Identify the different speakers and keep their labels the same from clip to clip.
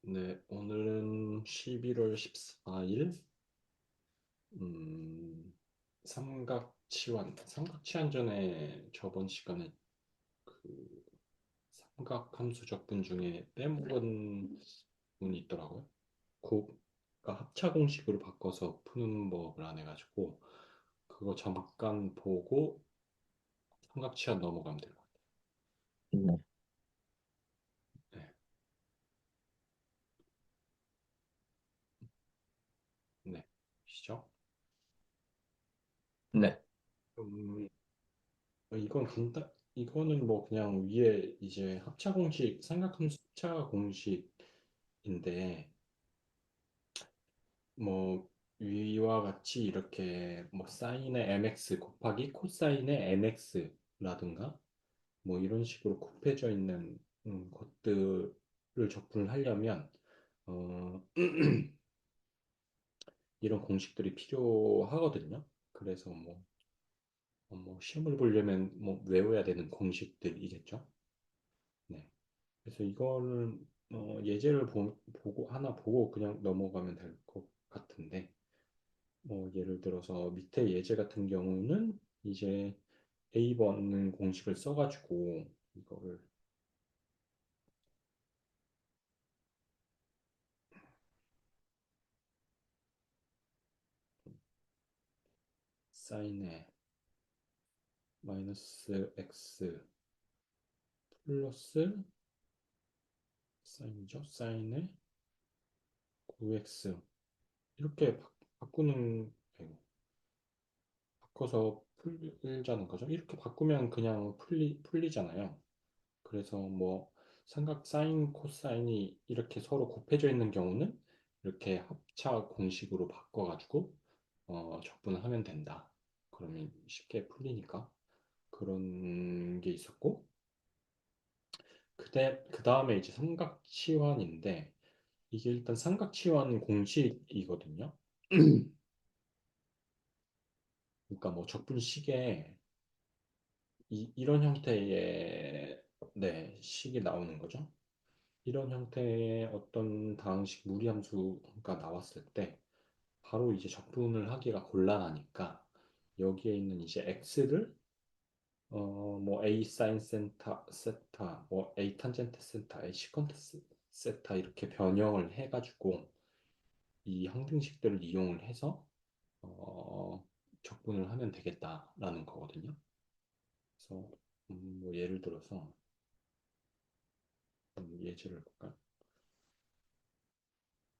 Speaker 1: 네, 오늘은 11월 14일, 삼각치환 전에 저번 시간에 그 삼각함수 적분 중에 빼먹은 문이 있더라고요. 그러니까 합차 공식으로 바꿔서 푸는 법을 안 해가지고, 그거 잠깐 보고 삼각치환 넘어가면 될 것
Speaker 2: 네.
Speaker 1: 같아요. 네, 네, 시죠?
Speaker 2: 네.
Speaker 1: 이거는 뭐 그냥 위에 이제 합차 공식, 삼각함수 합차 공식인데, 뭐 위와 같이 이렇게 뭐 사인의 mx 곱하기 코사인의 nx라든가 뭐 이런 식으로 곱해져 있는 것들을 적분을 하려면 어, 이런 공식들이 필요하거든요. 그래서 뭐 시험을 보려면 뭐 외워야 되는 공식들이겠죠. 네. 그래서 이거를 예제를 보고 하나 보고 그냥 넘어가면 될 것 같은데 예를 들어서 밑에 예제 같은 경우는 이제 A번 공식을 써가지고 이거를 사인에 마이너스 x 플러스 사인이죠. 사인에 9x 이렇게 바꾸는 바꿔서 풀자는 거죠. 이렇게 바꾸면 그냥 풀리잖아요. 그래서 뭐 삼각 사인 코사인이 이렇게 서로 곱해져 있는 경우는 이렇게 합차 공식으로 바꿔가지고 적분을 하면 된다. 그러면 쉽게 풀리니까 그런 게 있었고 그 다음에 이제 삼각치환인데 이게 일단 삼각치환 공식이거든요. 그러니까 뭐 적분식에 이런 형태의 네, 식이 나오는 거죠. 이런 형태의 어떤 다항식 무리함수가 나왔을 때 바로 이제 적분을 하기가 곤란하니까 여기에 있는 이제 x를 뭐 a 사인 세타, 뭐 a 탄젠트 세타, a 시컨트 세타 이렇게 변형을 해가지고 이 항등식들을 이용을 해서 어, 적분을 하면 되겠다라는 거거든요. 그래서 뭐 예를 들어서 예제를 볼까요?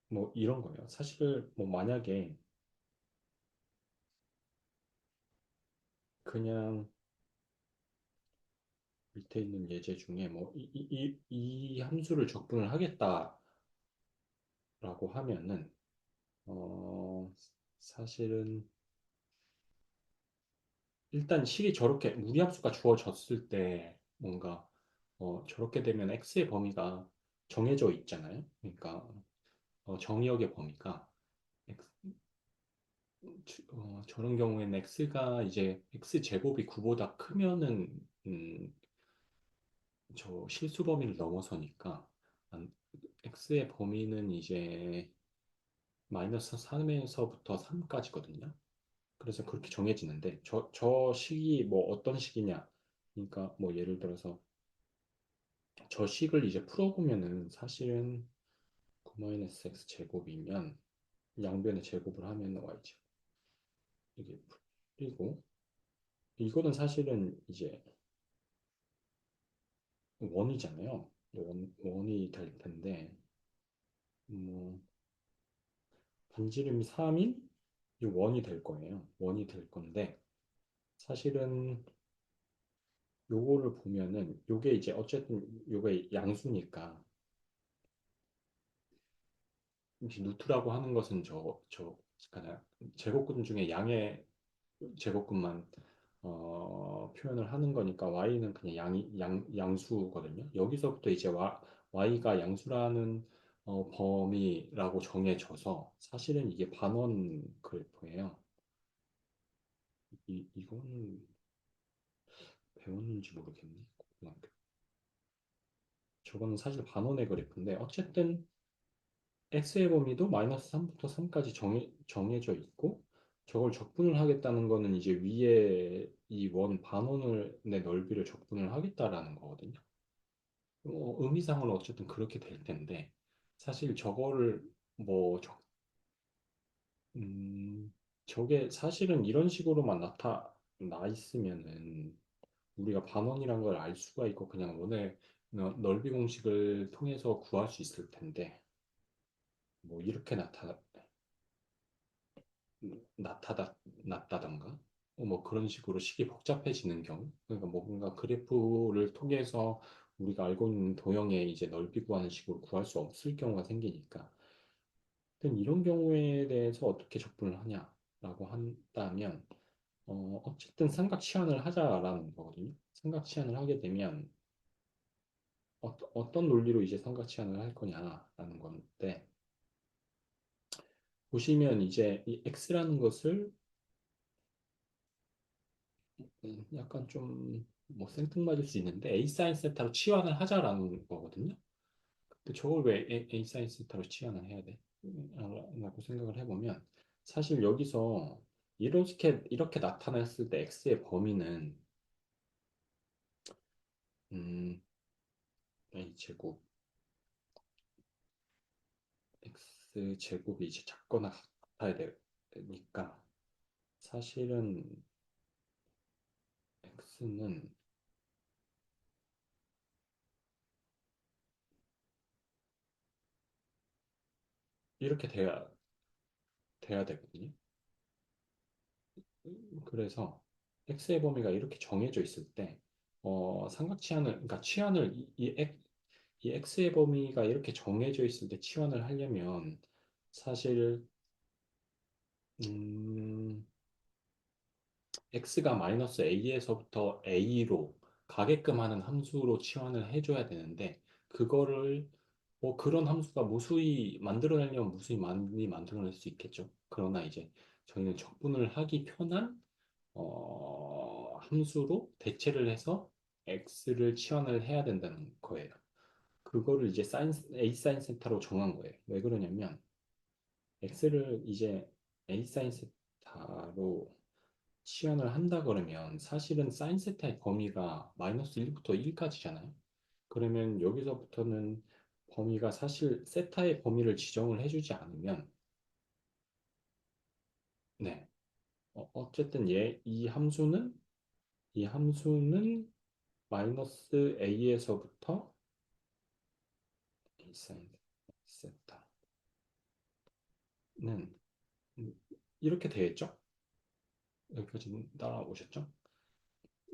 Speaker 1: 뭐 이런 거예요. 사실 뭐 만약에 그냥 밑에 있는 예제 중에 뭐 이 함수를 적분을 하겠다라고 하면은 어 사실은 일단 식이 저렇게 무리함수가 주어졌을 때 뭔가 저렇게 되면 x의 범위가 정해져 있잖아요. 그러니까 정의역의 범위가 저런 경우에는 x가 이제 x 제곱이 9보다 크면은 저 실수 범위를 넘어서니까 x의 범위는 이제 마이너스 3에서부터 3까지거든요. 그래서 그렇게 정해지는데 저 식이 뭐 어떤 식이냐? 그러니까 뭐 예를 들어서 저 식을 이제 풀어보면은 사실은 9-x 제곱이면 양변의 제곱을 하면 y제곱 이게 풀리고 이거는 사실은 이제 원이잖아요. 원이 될 텐데 뭐 반지름이 3인 이 원이 될 거예요. 원이 될 건데 사실은 요거를 보면은 요게 이제 어쨌든 요게 양수니까 혹시 루트라고 하는 것은 그냥 제곱근 중에 양의 제곱근만 표현을 하는 거니까 y는 그냥 양수거든요. 여기서부터 이제 y가 양수라는 범위라고 정해져서 사실은 이게 반원 그래프예요. 이거는 배웠는지 모르겠네. 고등학교. 저거는 사실 반원의 그래프인데 어쨌든 x의 범위도 마이너스 3부터 3까지 정해져 있고, 저걸 적분을 하겠다는 거는 이제 위에 이 원 반원의 넓이를 적분을 하겠다라는 거거든요. 의미상으로 어쨌든 그렇게 될 텐데, 사실 저거를 뭐, 음, 저게 사실은 이런 식으로만 나타나 있으면은 우리가 반원이란 걸 알 수가 있고 그냥 원의 넓이 공식을 통해서 구할 수 있을 텐데, 뭐 이렇게 나타났다던가 뭐 그런 식으로 식이 복잡해지는 경우, 그러니까 뭐 뭔가 그래프를 통해서 우리가 알고 있는 도형의 이제 넓이 구하는 식으로 구할 수 없을 경우가 생기니까, 그럼 이런 경우에 대해서 어떻게 접근을 하냐라고 한다면, 어쨌든 삼각 치환을 하자라는 거거든요. 삼각 치환을 하게 되면 어떤 논리로 이제 삼각 치환을 할 거냐라는 건데, 보시면 이제 이 x라는 것을 약간 좀 뭐 생뚱맞을 수 있는데 a 사인 세타로 치환을 하자라는 거거든요. 근데 저걸 왜 a 사인 세타로 치환을 해야 돼? 라고 생각을 해보면, 사실 여기서 이렇게 나타냈을 때 x의 범위는 a 제곱 x 제곱이 이제 작거나 같아야 되니까, 사실은 x는 이렇게 돼야 되거든요. 그래서 x의 범위가 이렇게 정해져 있을 때, 삼각 치환을, 그러니까 치환을 이 x의 범위가 이렇게 정해져 있을 때 치환을 하려면 사실 음, x가 마이너스 a에서부터 a로 가게끔 하는 함수로 치환을 해줘야 되는데, 그거를 뭐 그런 함수가 무수히 만들어내려면 무수히 많이 만들어낼 수 있겠죠. 그러나 이제 저희는 적분을 하기 편한 함수로 대체를 해서 x를 치환을 해야 된다는 거예요. 그거를 이제 a 사인 세타로 정한 거예요. 왜 그러냐면 x를 이제 a 사인 세타로 치환을 한다 그러면 사실은 사인 세타의 범위가 마이너스 1부터 1까지잖아요. 그러면 여기서부터는 범위가 사실 세타의 범위를 지정을 해주지 않으면, 네, 어쨌든 이 함수는 마이너스 a에서부터 a 사인 세타는 이렇게 되겠죠? 여기까지 따라오셨죠?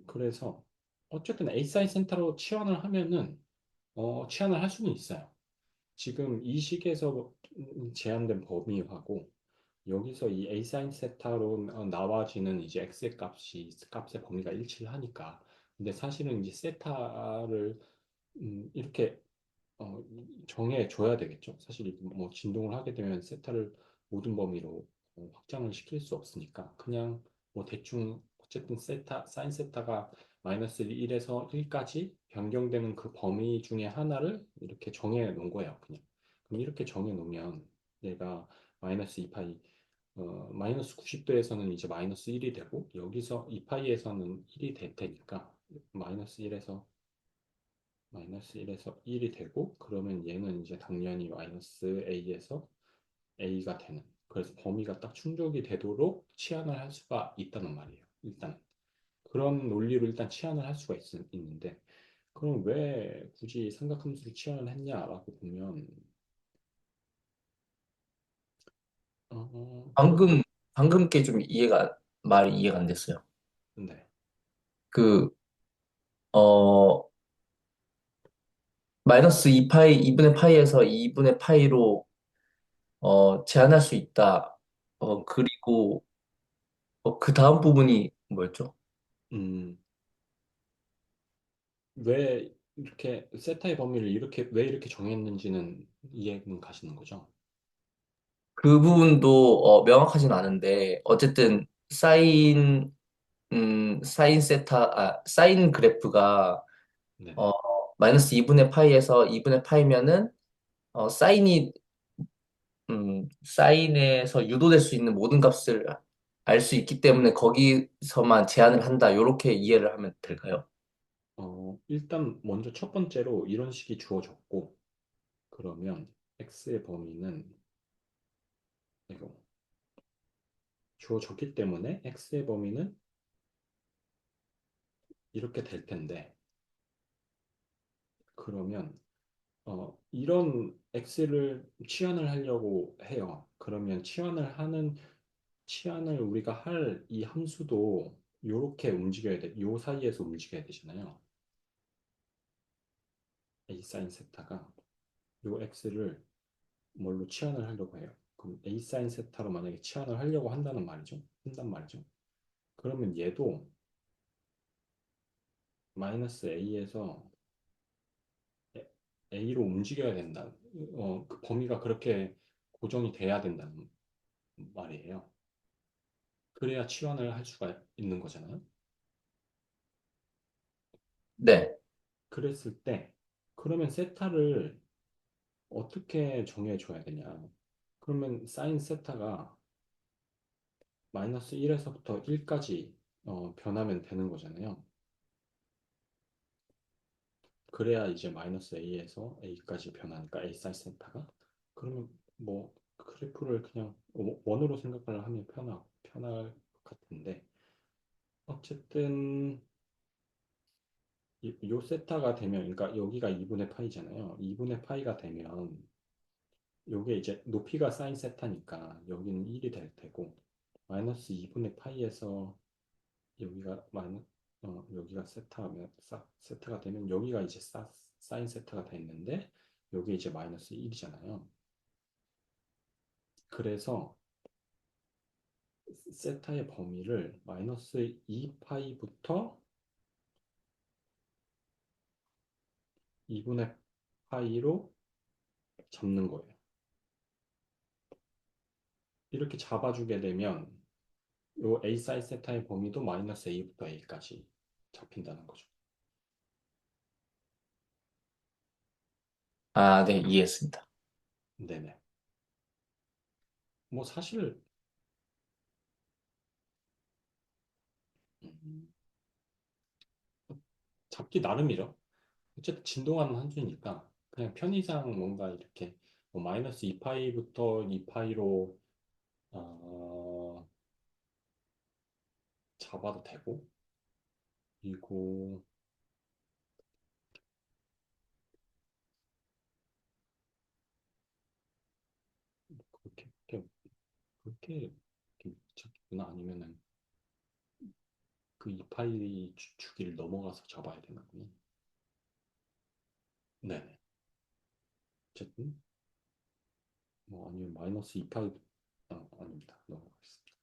Speaker 1: 그래서 어쨌든 a 사인 세타로 치환을 하면은 치환을 할 수는 있어요. 지금 이 식에서 제한된 범위하고 여기서 이 a 사인 세타로 나와지는 이제 x의 값의 범위가 일치를 하니까. 근데 사실은 이제 세타를 이렇게 정해 줘야 되겠죠. 사실 뭐 진동을 하게 되면 세타를 모든 범위로 확장을 시킬 수 없으니까 그냥 뭐 대충 어쨌든 사인 세타가 마이너스 1에서 1까지 변경되는 그 범위 중에 하나를 이렇게 정해 놓은 거예요. 그냥. 그럼 이렇게 정해 놓으면 얘가 마이너스 2파이, 마이너스 90도에서는 이제 마이너스 1이 되고 여기서 2파이에서는 1이 될 테니까 마이너스 1에서 1이 되고, 그러면 얘는 이제 당연히 마이너스 a에서 a가 되는, 그래서 범위가 딱 충족이 되도록 치환을 할 수가 있다는 말이에요. 일단 그런 논리로 일단 치환을 할 수가 있는데, 그럼 왜 굳이 삼각함수로 치환을 했냐라고 보면, 그런.
Speaker 2: 방금, 방금 게 좀 말이 이해가 안 됐어요.
Speaker 1: 네.
Speaker 2: 그, 어, 마이너스 2파이, 2분의 파이에서 2분의 파이로, 제한할 수 있다. 그리고, 그 다음 부분이 뭐였죠?
Speaker 1: 음, 왜 이렇게 세타의 범위를 왜 이렇게 정했는지는 이해는 가시는 거죠?
Speaker 2: 그 부분도, 명확하진 않은데, 어쨌든, 사인 그래프가,
Speaker 1: 네네.
Speaker 2: 어, 마이너스 2분의 파이에서 2분의 파이면은, 사인이 사인에서 유도될 수 있는 모든 값을 알 수 있기 때문에 거기서만 제한을 한다. 이렇게 이해를 하면 될까요?
Speaker 1: 일단 먼저 첫 번째로 이런 식이 주어졌고, 그러면 x의 범위는 이거 주어졌기 때문에 x의 범위는 이렇게 될 텐데, 그러면 이런 x를 치환을 하려고 해요. 그러면 치환을 우리가 할 이 함수도 요렇게 움직여야 돼. 요 사이에서 움직여야 되잖아요. a 사인 세타가 요 x를 뭘로 치환을 하려고 해요. 그럼 a 사인 세타로 만약에 치환을 하려고 한단 말이죠. 그러면 얘도 마이너스 a에서 a로 움직여야 된다. 그 범위가 그렇게 고정이 돼야 된다는 말이에요. 그래야 치환을 할 수가 있는 거잖아요.
Speaker 2: 네.
Speaker 1: 그랬을 때, 그러면 세타를 어떻게 정해줘야 되냐? 그러면 사인 세타가 마이너스 1에서부터 1까지 변하면 되는 거잖아요. 그래야 이제 마이너스 a에서 a까지 변하니까 a 사인 세타가. 그러면 뭐 그래프를 그냥 원으로 생각을 하면 편할 것 같은데, 어쨌든 요 세타가 되면, 그러니까 여기가 2분의 파이잖아요. 2분의 파이가 되면 요게 이제 높이가 사인 세타니까 여기는 1이 될 테고, 마이너스 2분의 파이에서 여기가 여기가 세타가 되면 여기가 이제 사인 세타가 됐는데, 여기 이제 마이너스 1이잖아요. 그래서 세타의 범위를 마이너스 2파이부터 2분의 파이로 잡는 거예요. 이렇게 잡아주게 되면 요 a 사인 세타의 범위도 마이너스 a부터 a까지 잡힌다는 거죠.
Speaker 2: 아, 네, 이해했습니다.
Speaker 1: 네네. 뭐 사실 음, 잡기 나름이죠. 어쨌든 진동하는 함수니까 그냥 편의상 뭔가 이렇게 뭐 마이너스 2파이부터 2파이로 잡아도 되고, 그리고 그렇게 잡구나. 아니면은 그 2파이 주기를 넘어가서 잡아야 되나군요. 네네. 어쨌든 뭐 아니면 마이너스 2파이, 아닙니다. 넘어가겠습니다.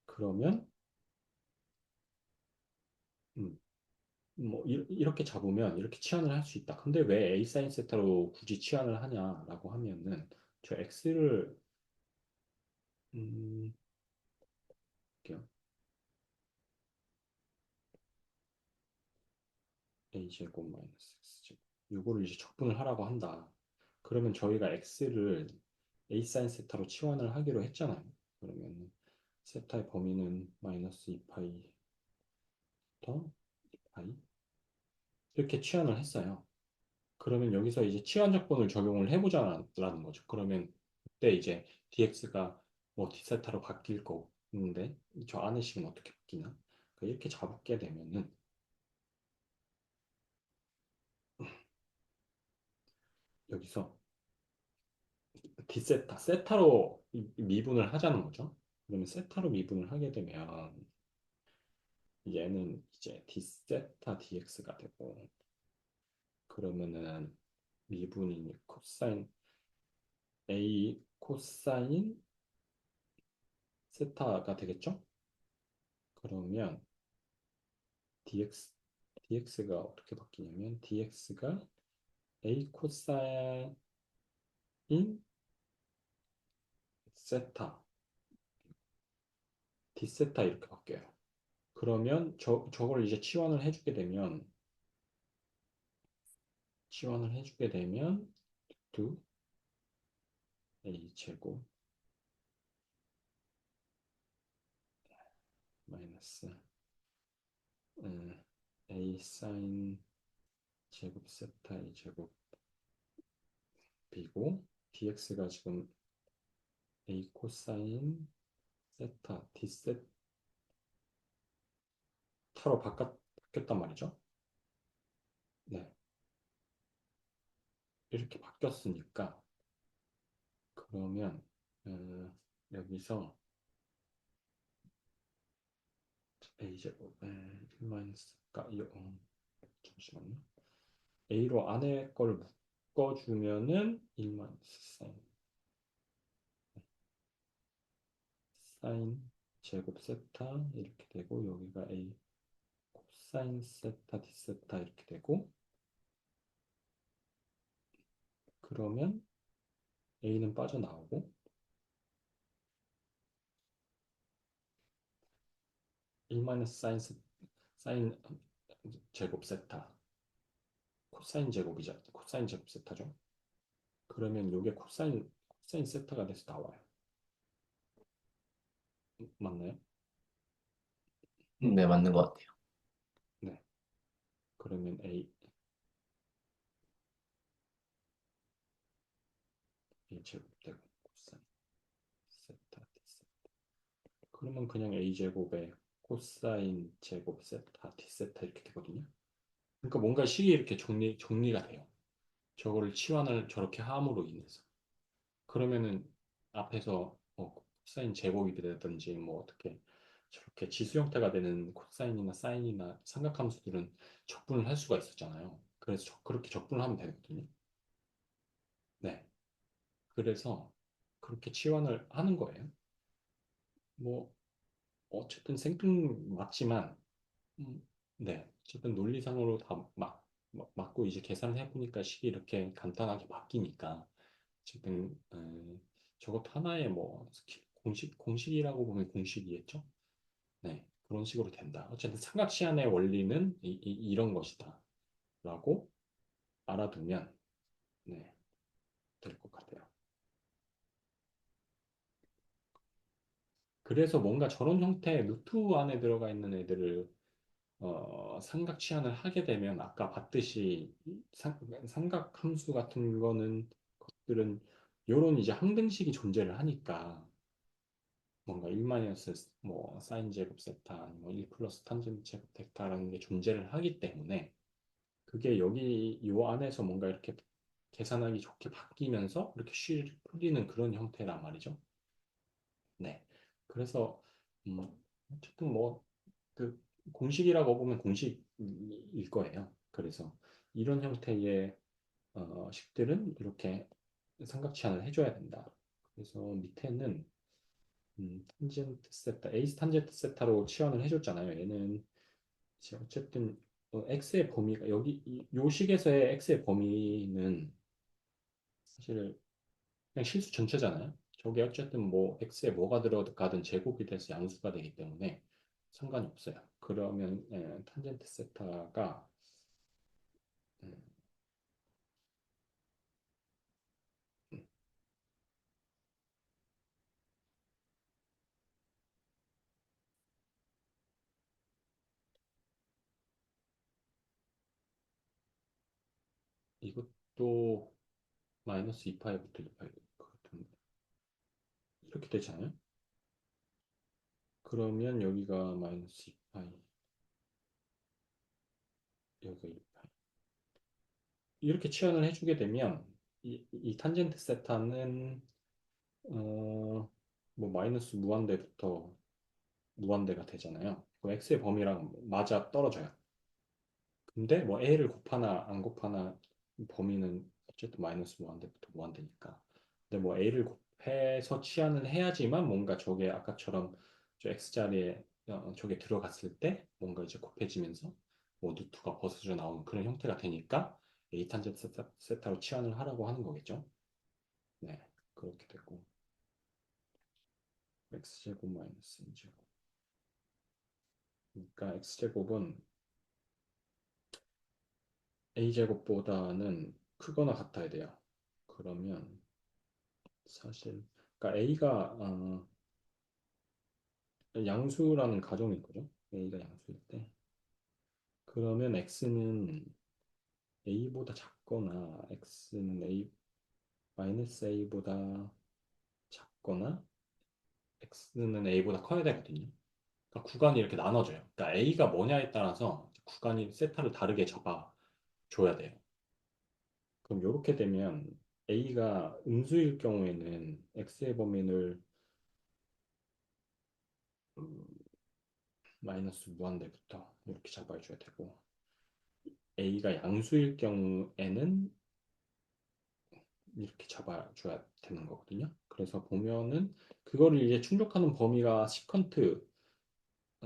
Speaker 1: 그러면 음, 뭐 이렇게 잡으면 이렇게 치환을 할 수 있다. 근데 왜 A 사인 세타로 굳이 치환을 하냐라고 하면은, 저 x를 음, 볼게요. a 제곱 마이너스 x 제곱 요거를 이제 적분을 하라고 한다. 그러면 저희가 x를 a 사인 세타로 치환을 하기로 했잖아요. 그러면 세타의 범위는 마이너스 2파이부터 2파이 이렇게 치환을 했어요. 그러면 여기서 이제 치환적분을 적용을 해보자라는 거죠. 그러면 그때 이제 dx가 뭐 d세타로 바뀔 거는데 저 안의 식은 어떻게 바뀌나? 그러니까 이렇게 잡게 되면은 여기서 d세타, 세타로 미분을 하자는 거죠. 그러면 세타로 미분을 하게 되면 얘는 이제 d세타 dx가 되고, 그러면은 미분이 코사인 a 코사인 세타가 되겠죠? 그러면 dx가 어떻게 바뀌냐면 dx가 a 코사인 세타 d세타 이렇게 바뀌어요. 그러면 저걸 이제 치환을 해주게 되면 2 a 제곱 마이너스 음, a 사인 제곱 세타 a 제곱 b고 dx가 지금 a 코사인 세타 d 세타로 바뀌었단 말이죠. 네, 이렇게 바뀌었으니까 그러면 여기서 a제곱에 1 마이너스가 잠시만요. a로 안에 걸 묶어주면은 1 마이너스 사인 제곱 세타 이렇게 되고 여기가 a 코사인 세타 d 세타 이렇게 되고 그러면 a는 빠져나오고 1 마이너스 사인 제곱 세타 코사인 제곱이죠. 코사인 제곱 세타죠. 그러면 이게 코사인 세타가 돼서 나와요. 맞나요?
Speaker 2: 네, 맞는 것 같아요.
Speaker 1: 네. 그러면 a 제곱 되고 코사인 세타 d 세타. 그러면 그냥 a 제곱에 코사인 제곱 세타 d 세타 이렇게 되거든요. 그러니까 뭔가 식이 이렇게 정리가 돼요. 저거를 치환을 저렇게 함으로 인해서. 그러면은 앞에서 코사인 제곱이 되든지 뭐 어떻게 저렇게 지수 형태가 되는 코사인이나 사인이나 삼각함수들은 적분을 할 수가 있었잖아요. 그래서 그렇게 적분을 하면 되거든요. 네. 그래서 그렇게 치환을 하는 거예요. 뭐 어쨌든 생뚱 맞지만 음, 네. 어쨌든 논리상으로 다 맞고 이제 계산을 해보니까 식이 이렇게 간단하게 바뀌니까 어쨌든 저것도 하나의 뭐 공식이라고 보면 공식이겠죠. 네. 그런 식으로 된다. 어쨌든 삼각시한의 원리는 이런 것이다. 라고 알아두면 네, 될 것 같아요. 그래서 뭔가 저런 형태의 루트 안에 들어가 있는 애들을 삼각 치환을 하게 되면 아까 봤듯이 삼각 함수 같은 것들은 요런 이제 항등식이 존재를 하니까 뭔가 1 마이너스 뭐 사인 제곱 세타 아니면 1 플러스 탄젠트 제곱 벡터라는 게 존재를 하기 때문에 그게 여기 요 안에서 뭔가 이렇게 계산하기 좋게 바뀌면서 이렇게 쉬 풀리는 그런 형태란 말이죠. 네. 그래서 음, 어쨌든 뭐 그 공식이라고 보면 공식일 거예요. 그래서 이런 형태의 식들은 이렇게 삼각치환을 해줘야 된다. 그래서 밑에는 탄젠트 세타, 에이스 탄젠트 세타로 치환을 해줬잖아요. 얘는 이제 어쨌든 x의 범위가 여기 요 식에서의 x의 범위는 사실 그냥 실수 전체잖아요. 저게 어쨌든 뭐 x에 뭐가 들어가든 제곱이 돼서 양수가 되기 때문에 상관이 없어요. 그러면 탄젠트 세타가 음, 음, 이것도 마이너스 2파이부터 2파이 같은데 이렇게 되잖아요. 그러면 여기가 마이너스 2파이, 여기가 2파이. 이렇게 치환을 해주게 되면 이 탄젠트 세타는 뭐 마이너스 무한대부터 무한대가 되잖아요. 그 x의 범위랑 맞아 떨어져요. 근데 뭐 a를 곱하나 안 곱하나 범위는 어쨌든 마이너스 무한대부터 무한대니까. 근데 뭐 a를 곱해서 치환을 해야지만 뭔가 저게 아까처럼 저 x자리에 저게 들어갔을 때 뭔가 이제 곱해지면서 뭐 루트가 벗어져 나오는 그런 형태가 되니까 a 탄젠트 세타로 치환을 하라고 하는 거겠죠. 네, 그렇게 되고 x제곱 마이너스 n제곱. 그러니까 x제곱은 a제곱보다는 크거나 같아야 돼요. 그러면 사실 그러니까 A가 양수라는 가정인 거죠. A가 양수일 때 그러면 X는 A보다 작거나 X는 A 마이너스 A보다 작거나 X는 A보다 커야 되거든요. 그러니까 구간이 이렇게 나눠져요. 그러니까 A가 뭐냐에 따라서 구간이 세타를 다르게 잡아줘야 돼요. 그럼 이렇게 되면 A가 음수일 경우에는 X의 범위를 음, 마이너스 무한대부터 이렇게 잡아줘야 되고 A가 양수일 경우에는 이렇게 잡아줘야 되는 거거든요. 그래서 보면은 그거를 이제 충족하는 범위가 시컨트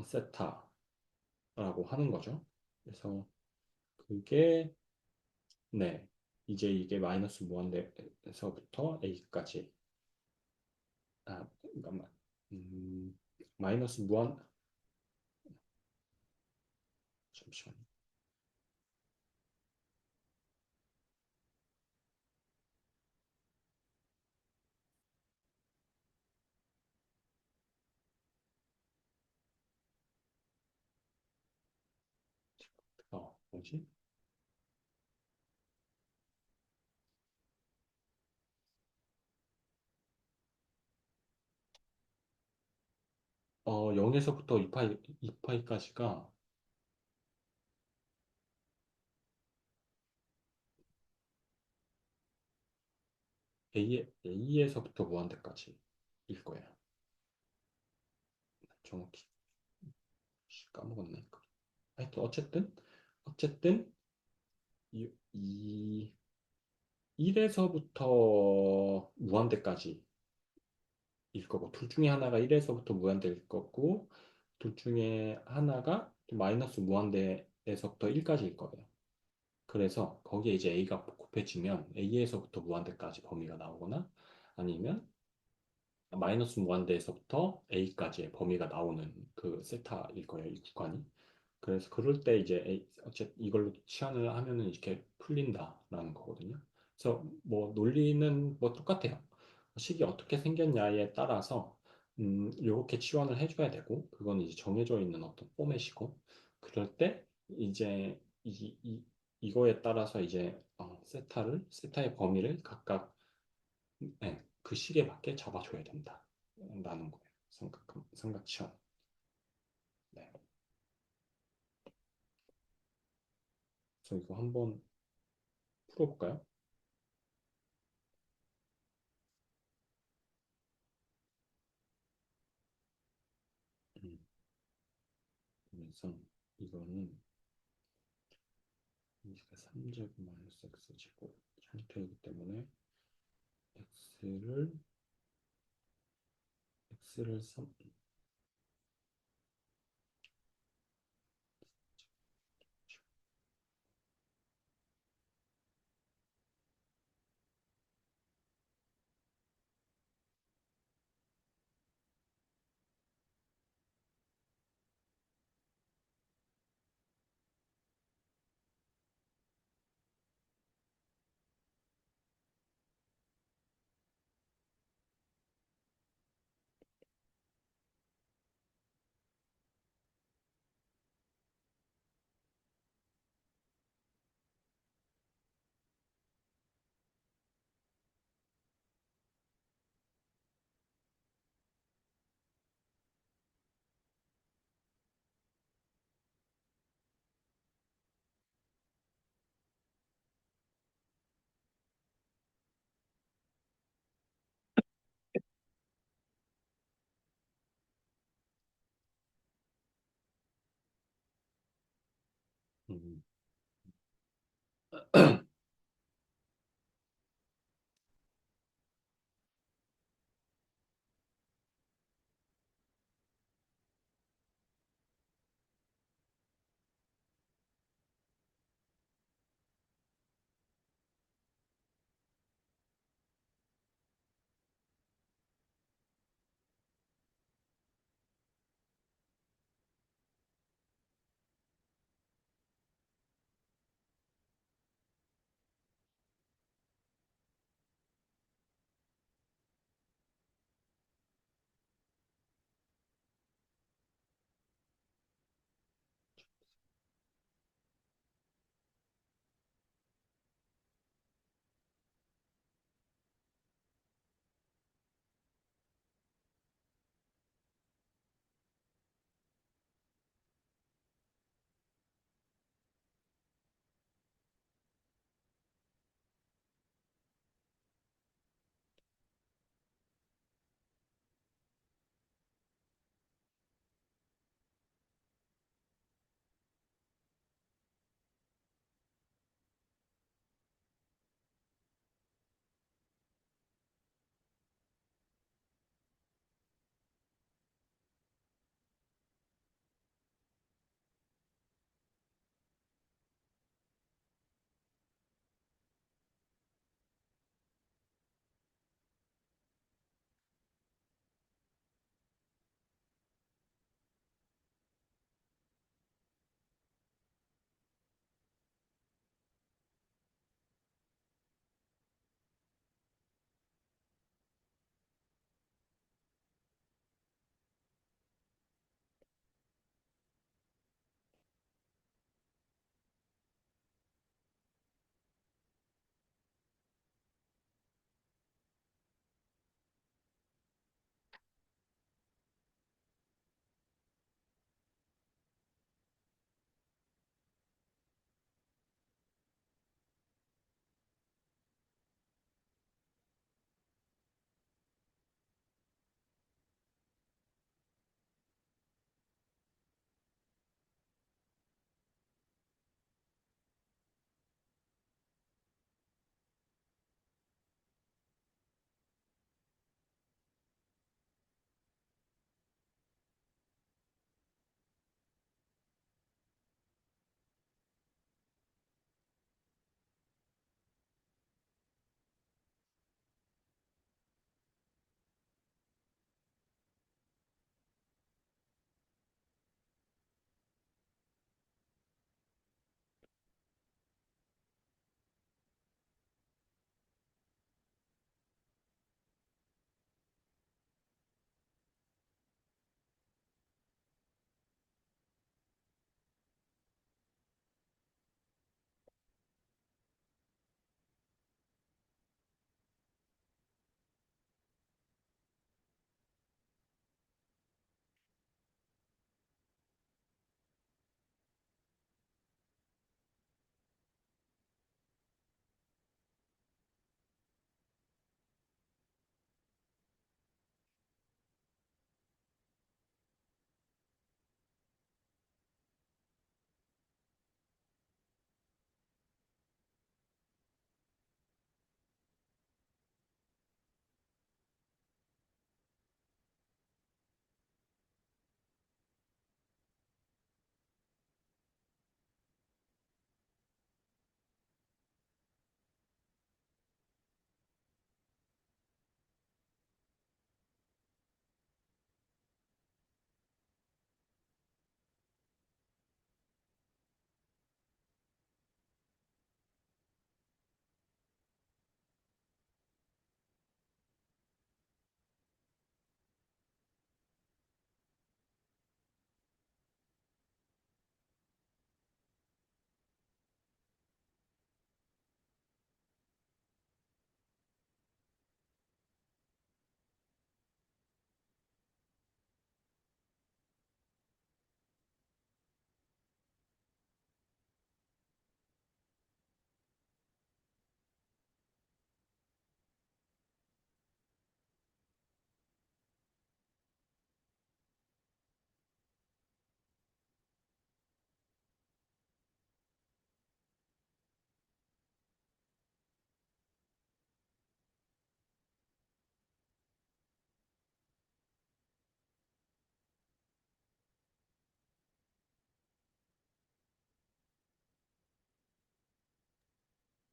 Speaker 1: 세타라고 하는 거죠. 그래서 그게 네 이제 이게 마이너스 무한대에서부터 A까지 잠깐만 마이너스 무한 잠시만요. 뭐지? 0에서부터 2파이까지가 A에서부터 무한대까지일 거예요. 정확히 까먹었네. 하여튼 어쨌든 이 1에서부터 무한대까지일 거고 둘 중에 하나가 1에서부터 무한대일 거고 둘 중에 하나가 마이너스 무한대에서부터 1까지일 거예요. 그래서 거기에 이제 A가 곱해지면 A에서부터 무한대까지 범위가 나오거나 아니면 마이너스 무한대에서부터 A까지의 범위가 나오는 그 세타일 거예요, 이 구간이. 그래서 그럴 때 이제 어쨌든 이걸로 치환을 하면은 이렇게 풀린다라는 거거든요. 그래서 뭐 논리는 뭐 똑같아요. 식이 어떻게 생겼냐에 따라서 이렇게 치환을 해줘야 되고 그건 이제 정해져 있는 어떤 포맷이고 그럴 때 이제 이거에 따라서 이제 세타의 범위를 각각 그 식에 맞게 잡아줘야 된다라는 거예요. 삼각 치환. 네. 그래서 이거 한번 풀어볼까요? 음, 그래서 이거는 이가 3제곱 마이너스 x제곱 형태이기 때문에 x를 x를 3 음,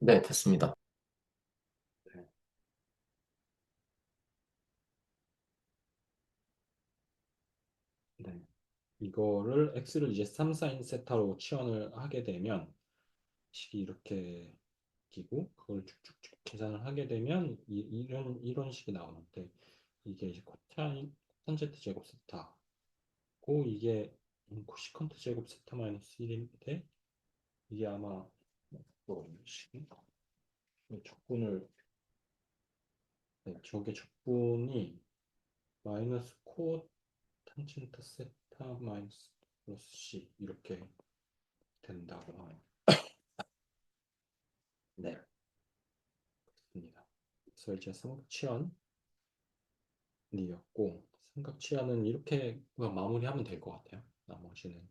Speaker 2: 네, 됐습니다.
Speaker 1: 네. 네. 이거를 x를 이제 3 사인 세타로 치환을 하게 되면 식이 이렇게 끼고 그걸 쭉쭉쭉 계산을 하게 되면 이런 식이 나오는데 이게 이제 코탄 제트 제곱 세타고 이게 코시컨트 제곱 세타 마이너스 1인데 이게 아마 뭐 식이 적분을 네, 저게 적분이 마이너스 코 탄젠트 세타 마이너스 플러스 C 이렇게 된다고 하네요. 네, 그렇습니다. 그래서 이제 삼각치환이었고 삼각치환은 이렇게 그냥 마무리하면 될 것 같아요. 나머지는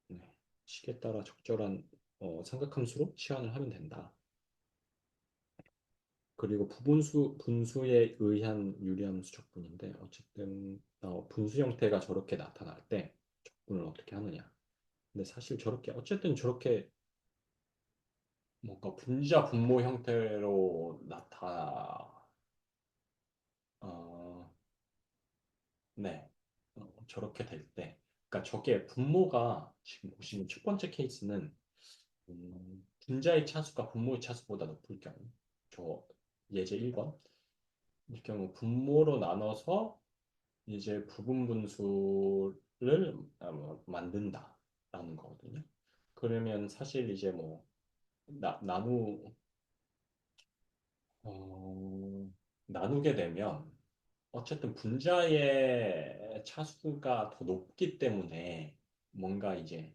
Speaker 1: 네, 식에 따라 적절한 삼각함수로 치환을 하면 된다. 그리고 분수에 의한 유리함수 적분인데 어쨌든 분수 형태가 저렇게 나타날 때 적분을 어떻게 하느냐. 근데 사실 저렇게 어쨌든 저렇게 뭔가 분자 분모 형태로 어, 네, 저렇게 될 때, 그러니까 저게 분모가 지금 보시면 첫 번째 케이스는 분자의 차수가 분모의 차수보다 높을 경우, 저 예제 1번 이 경우 분모로 나눠서 이제 부분 분수를 만든다라는 거거든요. 그러면 사실 이제 뭐 나, 나누 어, 나누게 되면 어쨌든 분자의 차수가 더 높기 때문에 뭔가 이제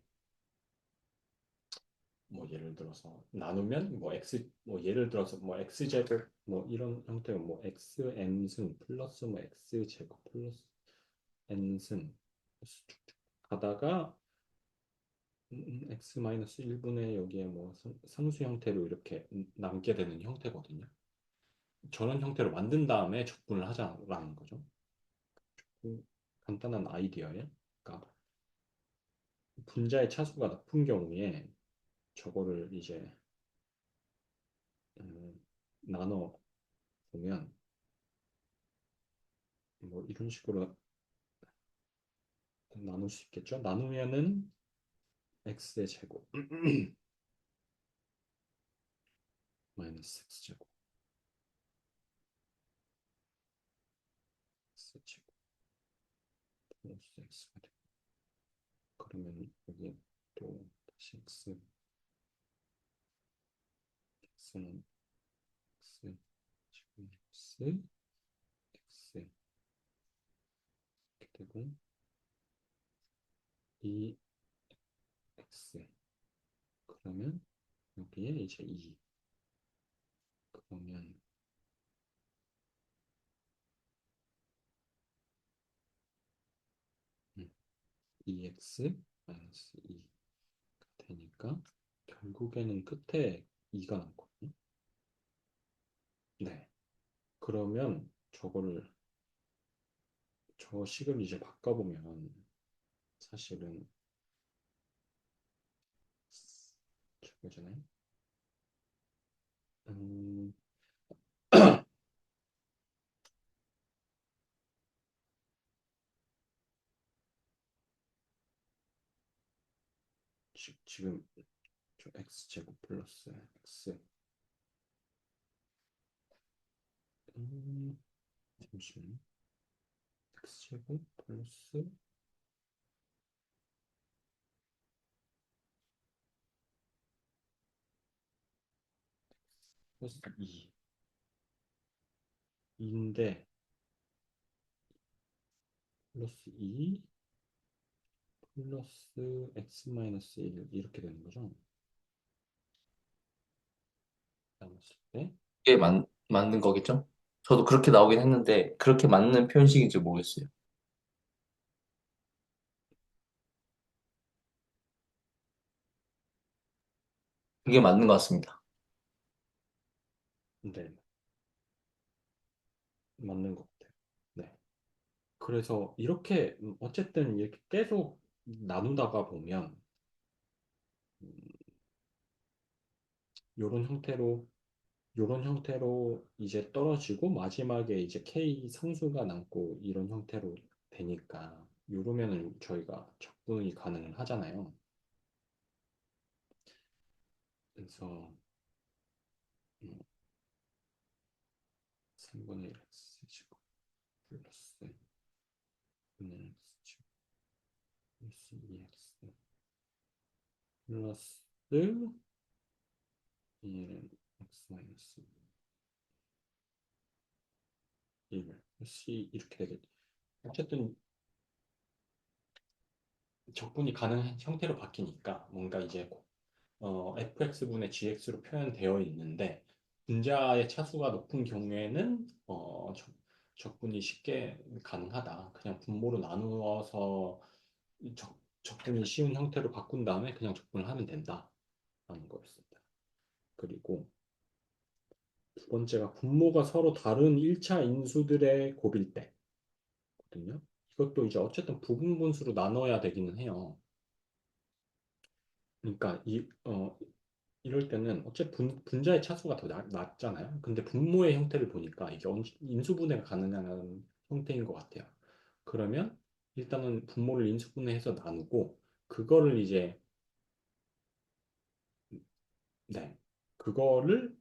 Speaker 1: 뭐 예를 들어서 나누면 뭐 x 뭐 예를 들어서 뭐 x 제곱 뭐 이런 형태로 뭐 x n 승 플러스 뭐 x 제곱 플러스 n 승 쭉쭉 가다가 x 마이너스 1분의 여기에 뭐 상수 형태로 이렇게 남게 되는 형태거든요. 저런 형태로 만든 다음에 적분을 하자라는 거죠. 간단한 아이디어예요. 그러니까 분자의 차수가 높은 경우에 저거를 이제 나눠 보면 뭐 이런 식으로 나눌 수 있겠죠. 나누면은 x의 제곱 마이너스 x 제곱 x 제곱 플러스 x가 되고 그러면 여기 또 다시 x는 x 제곱 x 이렇게 되고 2x 그러면 여기에 이제 2 그러면 2x 마이너스 2가 되니까 결국에는 끝에 2가 남거든요. 네. 그러면 저 식을 이제 바꿔보면 사실은 저거잖아요. 음, 지금 저 x 제곱 플러스 x 잠시만요. x 제곱 플러스 2인데 플러스 2 플러스 x 마이너스 1 이렇게 되는 거죠. 남았을 때
Speaker 2: 이게 맞는 거겠죠? 저도 그렇게 나오긴 했는데, 그렇게 맞는 표현식인지 모르겠어요. 그게 맞는 것 같습니다.
Speaker 1: 네, 맞는 것 같아요. 네. 그래서 이렇게 어쨌든 이렇게 계속 나누다가 보면 이런 형태로 이런 형태로 이제 떨어지고 마지막에 이제 K 상수가 남고 이런 형태로 되니까 이러면은 저희가 적분이 가능하잖아요. 그래서 음, 3분의 1 x제곱 플러스 2분의 x제곱 플러스 2x 플러스 1 x 마이너스 1 c 이렇게 되겠죠. 어쨌든 적분이 가능한 형태로 바뀌니까 뭔가 이제 fx분의 gx로 표현되어 있는데 분자의 차수가 높은 경우에는 적분이 쉽게 가능하다. 그냥 분모로 나누어서 적분이 쉬운 형태로 바꾼 다음에 그냥 적분을 하면 된다라는 거였습니다. 그리고 두 번째가 분모가 서로 다른 1차 인수들의 곱일 때거든요. 이것도 이제 어쨌든 부분 분수로 나눠야 되기는 해요. 그러니까 이럴 때는 어차피 분자의 차수가 더 낮잖아요. 근데 분모의 형태를 보니까 이게 인수분해가 가능한 형태인 것 같아요. 그러면 일단은 분모를 인수분해해서 나누고 그거를 이제 네 그거를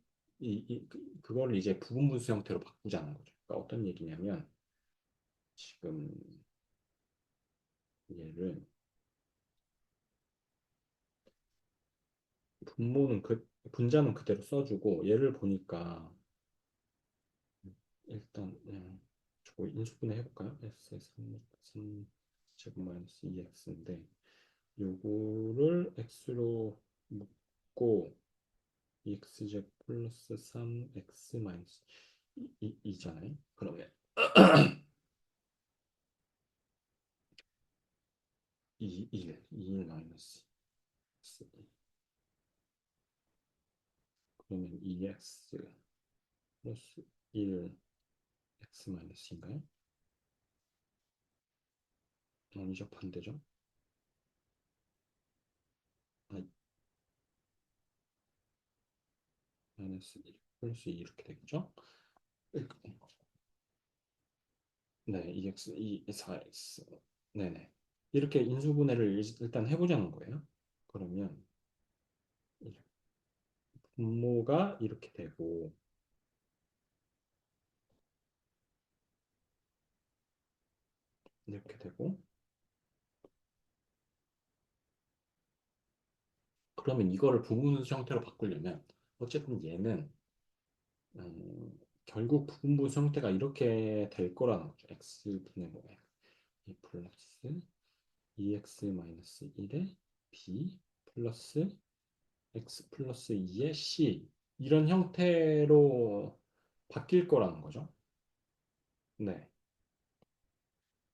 Speaker 1: 그거를 이제 부분분수 형태로 바꾸자는 거죠. 그러니까 어떤 얘기냐면 지금 얘를 분모는 분자는 그대로 써주고 얘를 보니까 일단 저거 인수분해 해볼까요? S의 3 제곱 마이너스 2x인데 요거를 x로 묶고 2x제곱 플러스 3x 마이너스 2잖아요. 그러면 2 마이너스 x 그러면 2x 플러스 1 x 마이너스인가요? 아니죠, 반대죠. 아, 마이너스 1 플러스 2 이렇게 되겠죠? 네, 2x, 4x. 네네. 이렇게 인수분해를 일단 해보자는 거예요. 그러면 분모가 이렇게 되고, 이렇게 되고, 그러면 이거를 부분분수 형태로 바꾸려면, 어쨌든 얘는, 결국 부분분수 형태가 이렇게 될 거라는 거죠. x분의 뭐, 이 플러스 2x 마이너스 1에 b 플러스 x 플러스 2의 c. 이런 형태로 바뀔 거라는 거죠. 네.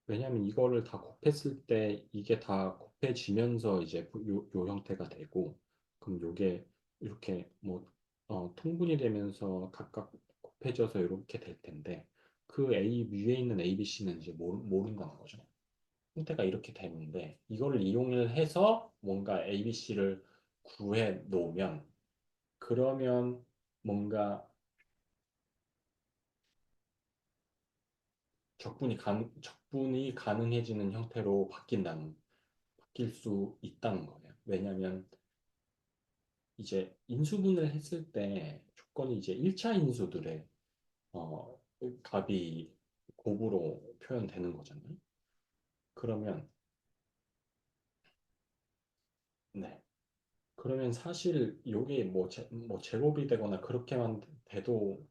Speaker 1: 왜냐하면 이거를 다 곱했을 때 이게 다 곱해지면서 이제 요 형태가 되고 그럼 요게 이렇게 뭐 통분이 되면서 각각 곱해져서 이렇게 될 텐데 그 A 위에 있는 A, B, C는 이제 모른다는 거죠. 형태가 이렇게 되는데 이걸 이용을 해서 뭔가 A, B, C를 구해 놓으면 그러면 뭔가 적분이 가능해지는 형태로 바뀔 수 있다는 거예요. 왜냐하면 이제 인수분해를 했을 때 조건이 이제 1차 인수들의 어, 값이 곱으로 표현되는 거잖아요. 그러면 네. 그러면 사실 이게 뭐 제곱이 되거나 그렇게만 돼도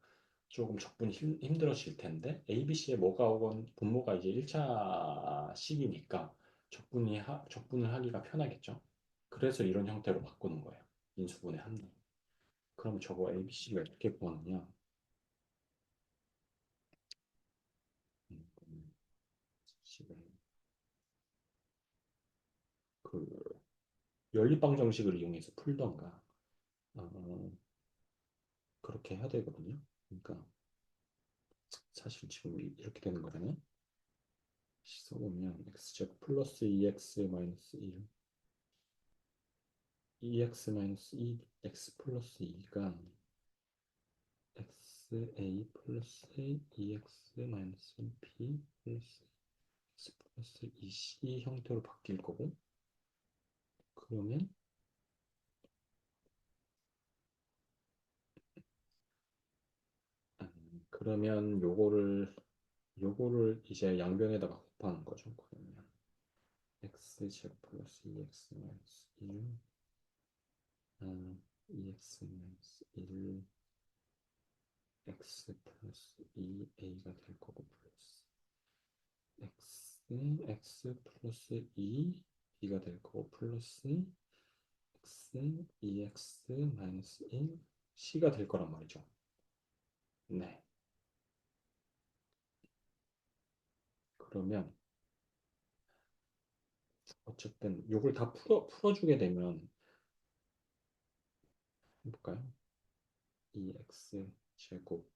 Speaker 1: 조금 적분이 힘들어질 텐데 A, B, C에 뭐가 오건 분모가 이제 1차 식이니까 적분을 하기가 편하겠죠. 그래서 이런 형태로 바꾸는 거예요. 인수분해 한다. 그럼 저거 A, B, C가 어떻게 구하느냐? 식을 그 연립방 정식을 이용해서 풀던가 어, 그렇게 해야 되거든요. 그러니까 사실 지금 이렇게 되는 거잖아요. 써보면 x제곱 플러스 2x 마이너스 1 2x 마이너스 2x 플러스 2가 xa 플러스 2x 마이너스 b 플러스 x 플러스 2c 형태로 바뀔 거고 그러면 그러면 요거를 이제 양변에다가 곱하는 거죠. 그러면 x제곱 플러스 2x 마이너스 1 2x 마이너스 1 x 플러스 2a가 될 거고 플러스 x 플러스 2 b가 될 거고 플러스 x 2x 마이너스 1 c가 될 거란 말이죠. 네. 그러면 어쨌든 요걸 다 풀어주게 되면 해볼까요? 2x 제곱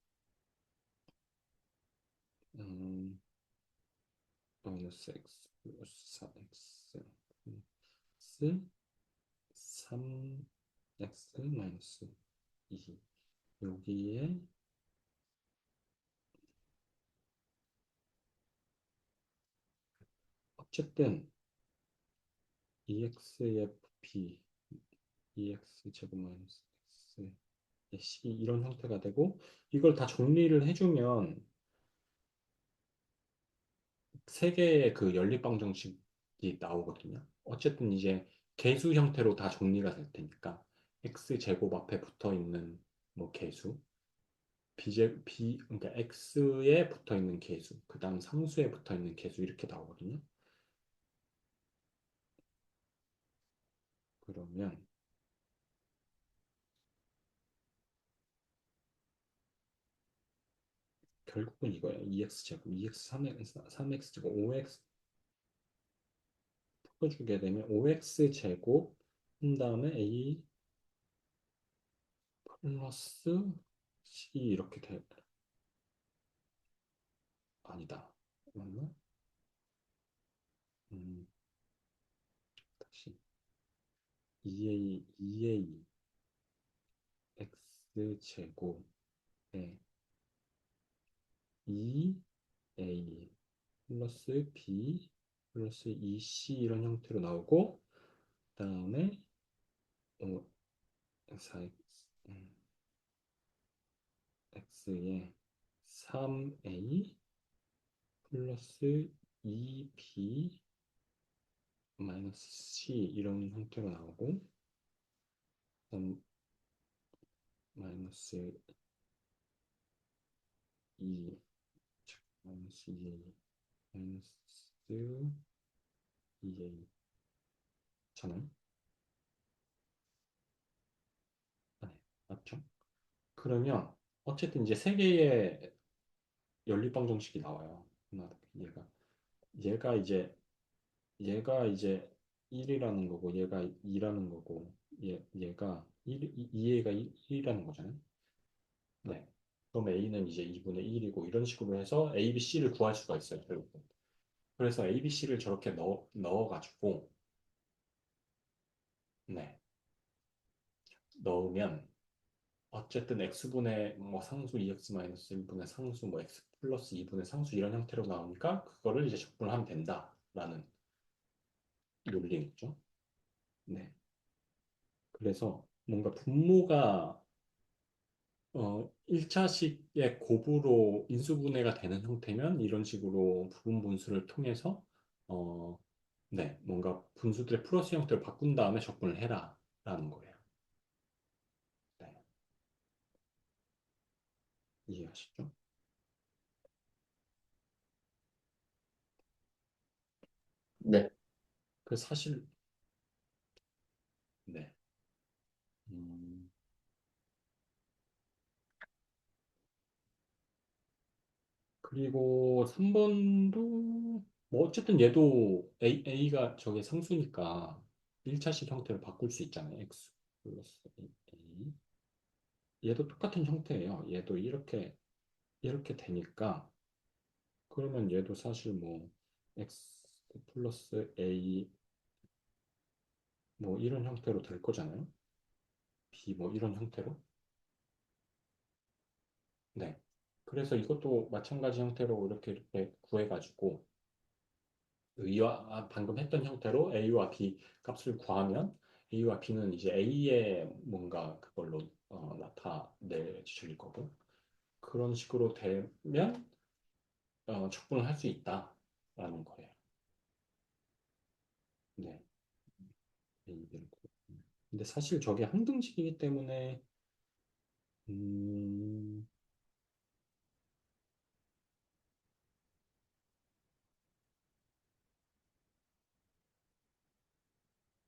Speaker 1: 음, 마이너스 x 플러스 4x 플러스 3x 마이너스 2 여기에 어쨌든 EX의 B, EX 제곱 마이너스 X, C 이런 형태가 되고 이걸 다 정리를 해주면 세 개의 그 연립방정식이 나오거든요. 어쨌든 이제 개수 형태로 다 정리가 될 테니까 X 제곱 앞에 붙어 있는 뭐 개수, 그러니까 X에 붙어 있는 개수, 그다음 상수에 붙어 있는 개수 이렇게 나오거든요. 그러면 결국은 이거예요. 2x 제곱, 2x 3x 제곱, 5x 풀어주게 되면 5x 제곱 한 다음에 a 플러스 c 이렇게 돼. 아니다. 맞나? 음, 다시 2a x 제곱에 2a 플러스 b 플러스 2c 이런 형태로 나오고 그다음에 4x x에 3a 플러스 2b 마이너스 c 이런 형태로 나오고 그다음 마이너스 2 마이너스 2a 마이너스 2a 잖아요. 아, 네, 맞죠? 그러면 어쨌든 이제 세 개의 연립방정식이 나와요. 하나, 얘가 이제 얘가 이제 1이라는 거고 얘가 2라는 거고 얘가 2a가 1이라는 거잖아요. 네. 그럼 a는 이제 2분의 1이고 이런 식으로 해서 a, b, c를 구할 수가 있어요. 결국. 그래서 a, b, c를 저렇게 넣어가지고 네. 넣으면 어쨌든 x분의 뭐 상수 2x 마이너스 1분의 상수 뭐 x 플러스 2분의 상수 이런 형태로 나오니까 그거를 이제 적분하면 된다라는 논리겠죠. 네. 그래서 뭔가 분모가 1차식의 곱으로 인수분해가 되는 형태면 이런 식으로 부분 분수를 통해서 어, 네, 뭔가 분수들의 플러스 형태로 바꾼 다음에 적분을 해라라는 거예요. 네, 이해하시죠?
Speaker 2: 네.
Speaker 1: 그 사실 네. 음, 그리고 3번도 뭐 어쨌든 얘도 A가 저게 상수니까 1차식 형태로 바꿀 수 있잖아요. X 플러스 A. 얘도 똑같은 형태예요. 얘도 이렇게 되니까 그러면 얘도 사실 뭐 x 플러스 a 뭐 이런 형태로 될 거잖아요. b 뭐 이런 형태로. 네. 그래서 이것도 마찬가지 형태로 이렇게 구해가지고 방금 했던 형태로 A와 B 값을 구하면 A와 B는 이제 A의 뭔가 그걸로 나타낼 지점일 거고 그런 식으로 되면 적분을 할 수 있다라는 거예요. 네. A, B를 근데 사실 저게 항등식이기 때문에 음,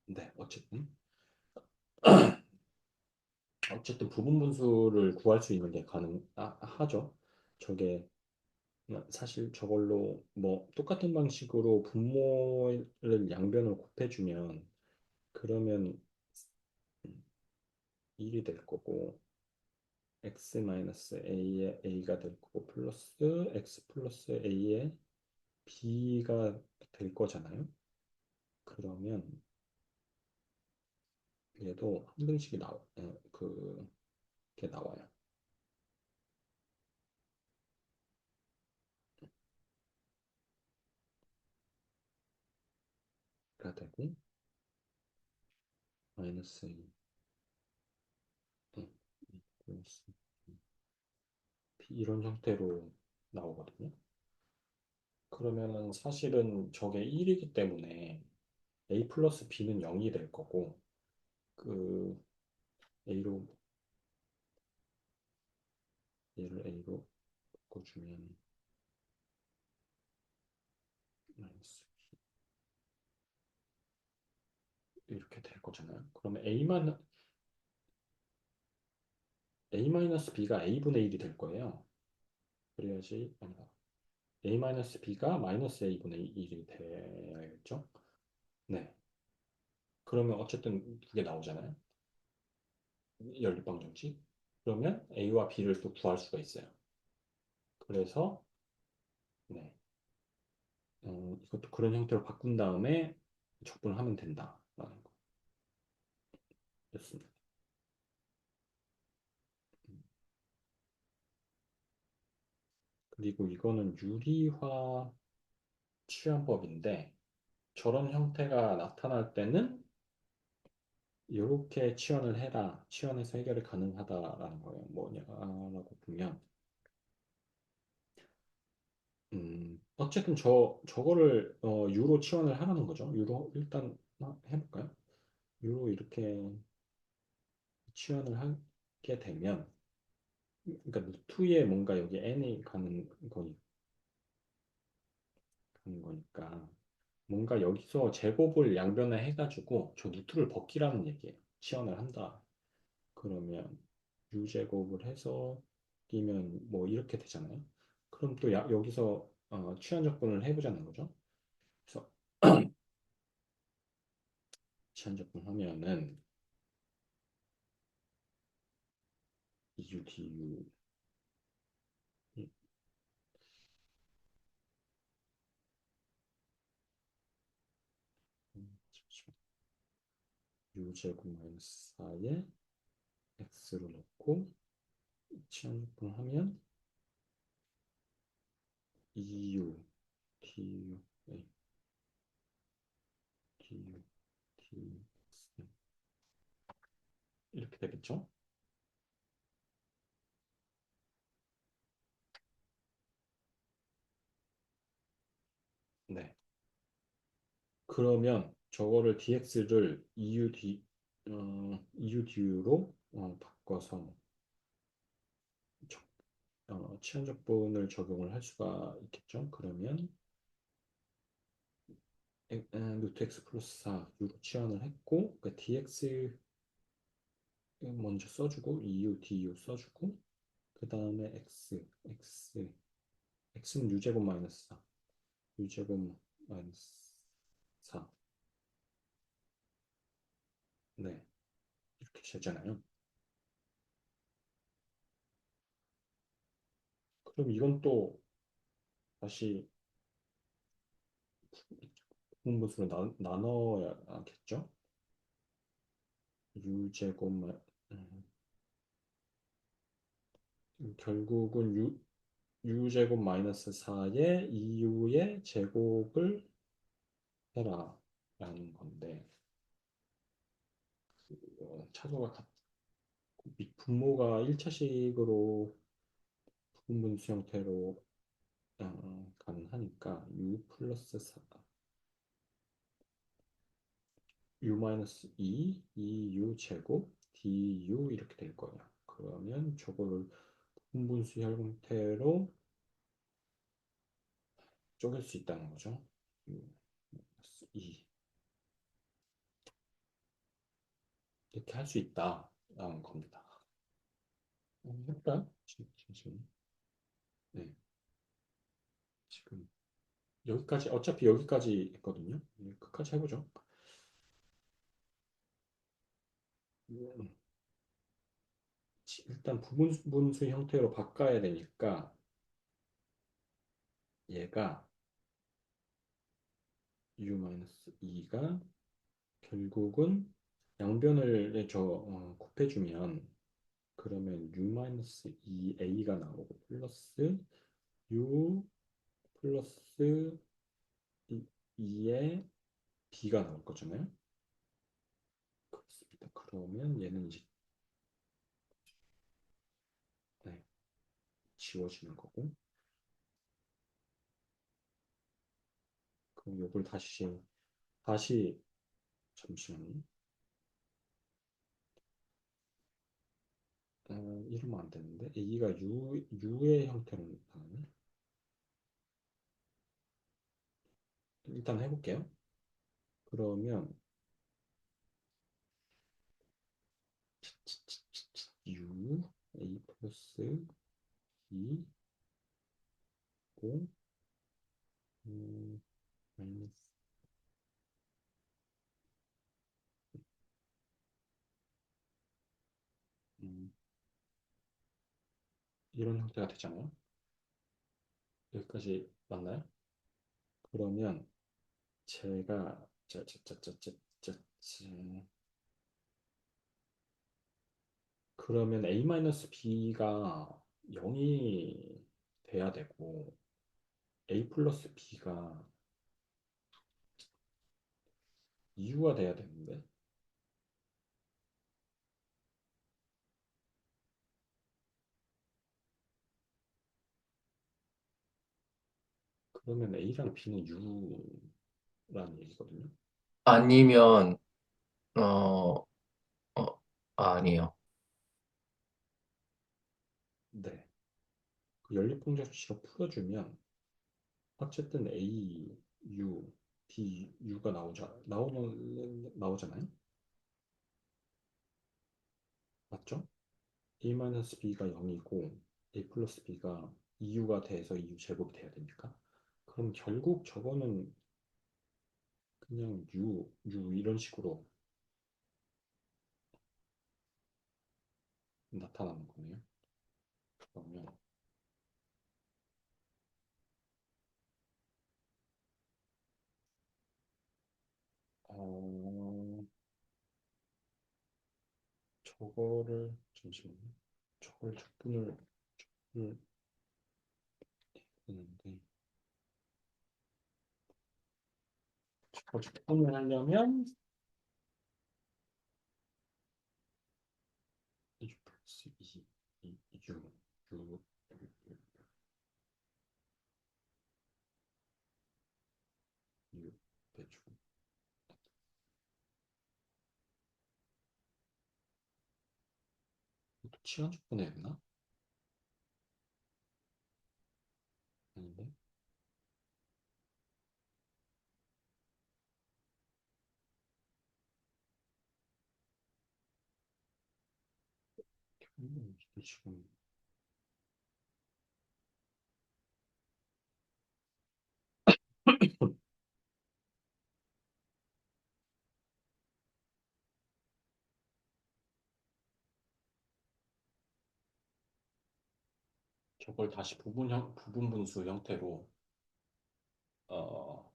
Speaker 1: 네, 어쨌든 부분 분수를 구할 수 있는 게 가능하죠. 저게 사실 저걸로 뭐 똑같은 방식으로 분모를 양변을 곱해주면 그러면 1이 될 거고 x-a의 a가 될 거고 플러스 x 플러스 a의 b가 될 거잖아요. 그러면 얘도 항등식이 그게 나와요. 가 되고 마이너스 a 플러스 b 이런 형태로 나오거든요. 그러면은 사실은 저게 1이기 때문에 a 플러스 b는 0이 될 거고 그 a로 얘를 a로 바꿔주면 마이너스 이렇게 될 거잖아요. 그러면 a 마이너스 b가 a분의 1이 될 거예요. 그래야지 아니다. a 마이너스 b가 마이너스 a분의 1이 되겠죠. 네. 그러면 어쨌든 두 개 나오잖아요. 연립방정식. 그러면 a와 b를 또 구할 수가 있어요. 그래서 네. 이것도 그런 형태로 바꾼 다음에 적분을 하면 된다라는 거였습니다. 그리고 이거는 유리화 치환법인데 저런 형태가 나타날 때는 이렇게 치환을 해라. 치환해서 해결이 가능하다라는 거예요. 뭐냐라고 보면 어쨌든 저거를 유로 치환을 하라는 거죠. 유로 일단 해볼까요? 유로 이렇게 치환을 하게 되면 그러니까 루트에 뭔가 여기 n이 가는 거니까 뭔가 여기서 제곱을 양변에 해가지고 저 루트를 벗기라는 얘기예요. 치환을 한다. 그러면 유제곱을 해서 끼면 뭐 이렇게 되잖아요. 그럼 또 여기서 치환적분을 해보자는 거죠. 그래서 치환적분 하면은 EU, DU U제곱 마이너스 4에 X로 넣고 치환적분 하면 EU, DU, DU, DU 이렇게 되겠죠? 네. 그러면 저거를 dx를 EUDU로 바꿔서 치환적분을 적용을 할 수가 있겠죠. 그러면 루트 x 플러스 4 U로 치환을 했고 그 dx 먼저 써주고 EU, DU 써주고 그 다음에 x는 유제곱 마이너스 4 유제곱 마이너스 4 네, 이렇게 되잖아요. 그럼 이건 또 다시 분모수로 나눠야겠죠? 유제곱 결국은 u제곱 마이너스 4의 2u의 제곱을 해라 라는 건데 차도가 분모가 1차식으로 부분분수 형태로 가능하니까 u 플러스 4 u 마이너스 2 2u 제곱 du 이렇게 될 거예요. 그러면 저거를 분분수 형태로 쪼갤 수 있다는 거죠. u 마이너스 2 이렇게 할 수 있다라는 겁니다. 해볼까요? 지금 네, 지금 여기까지 어차피 여기까지 했거든요. 끝까지 해보죠. 음, 일단 부분분수 형태로 바꿔야 되니까 얘가 u-2가 결국은 양변을 곱해주면 그러면 u-2a가 나오고 플러스 u 플러스 2의 b가 나올 거잖아요. 그렇습니다. 그러면 얘는 이제 네, 지워지는 거고 그럼 요걸 다시 잠시만요. 이러면 안 되는데 a가 u의 형태로 나오네. 일단 해볼게요. 그러면 u a 플러스 2 5 마이너스 음, 이런 형태가 되잖아요. 여기까지 맞나요? 그러면 제가 그러면 a-b가 0이 돼야 되고 a 플러스 b가 2가 돼야 되는데 그러면 a랑 b는 u라는 얘기거든요.
Speaker 2: 아니면, 어, 아니에요.
Speaker 1: 네. 그 연립방정식으로 풀어주면 어쨌든 a, u, b, u가 나오잖아요. 맞죠? a-b가 0이고 a 플러스 b가 2u가 돼서 2u 제곱이 돼야 되니까 그럼 결국 저거는 그냥 u 이런 식으로 나타나는 거네요. 그러면 어, 저거를 잠시만요. 저걸 적분을 했는데 저걸 적분을 하려면 u 플러스 2 u 빼주고 또 치환 적분해야 되나? 아닌데? 이게 지금 저걸 다시 부분 분수 형태로 어,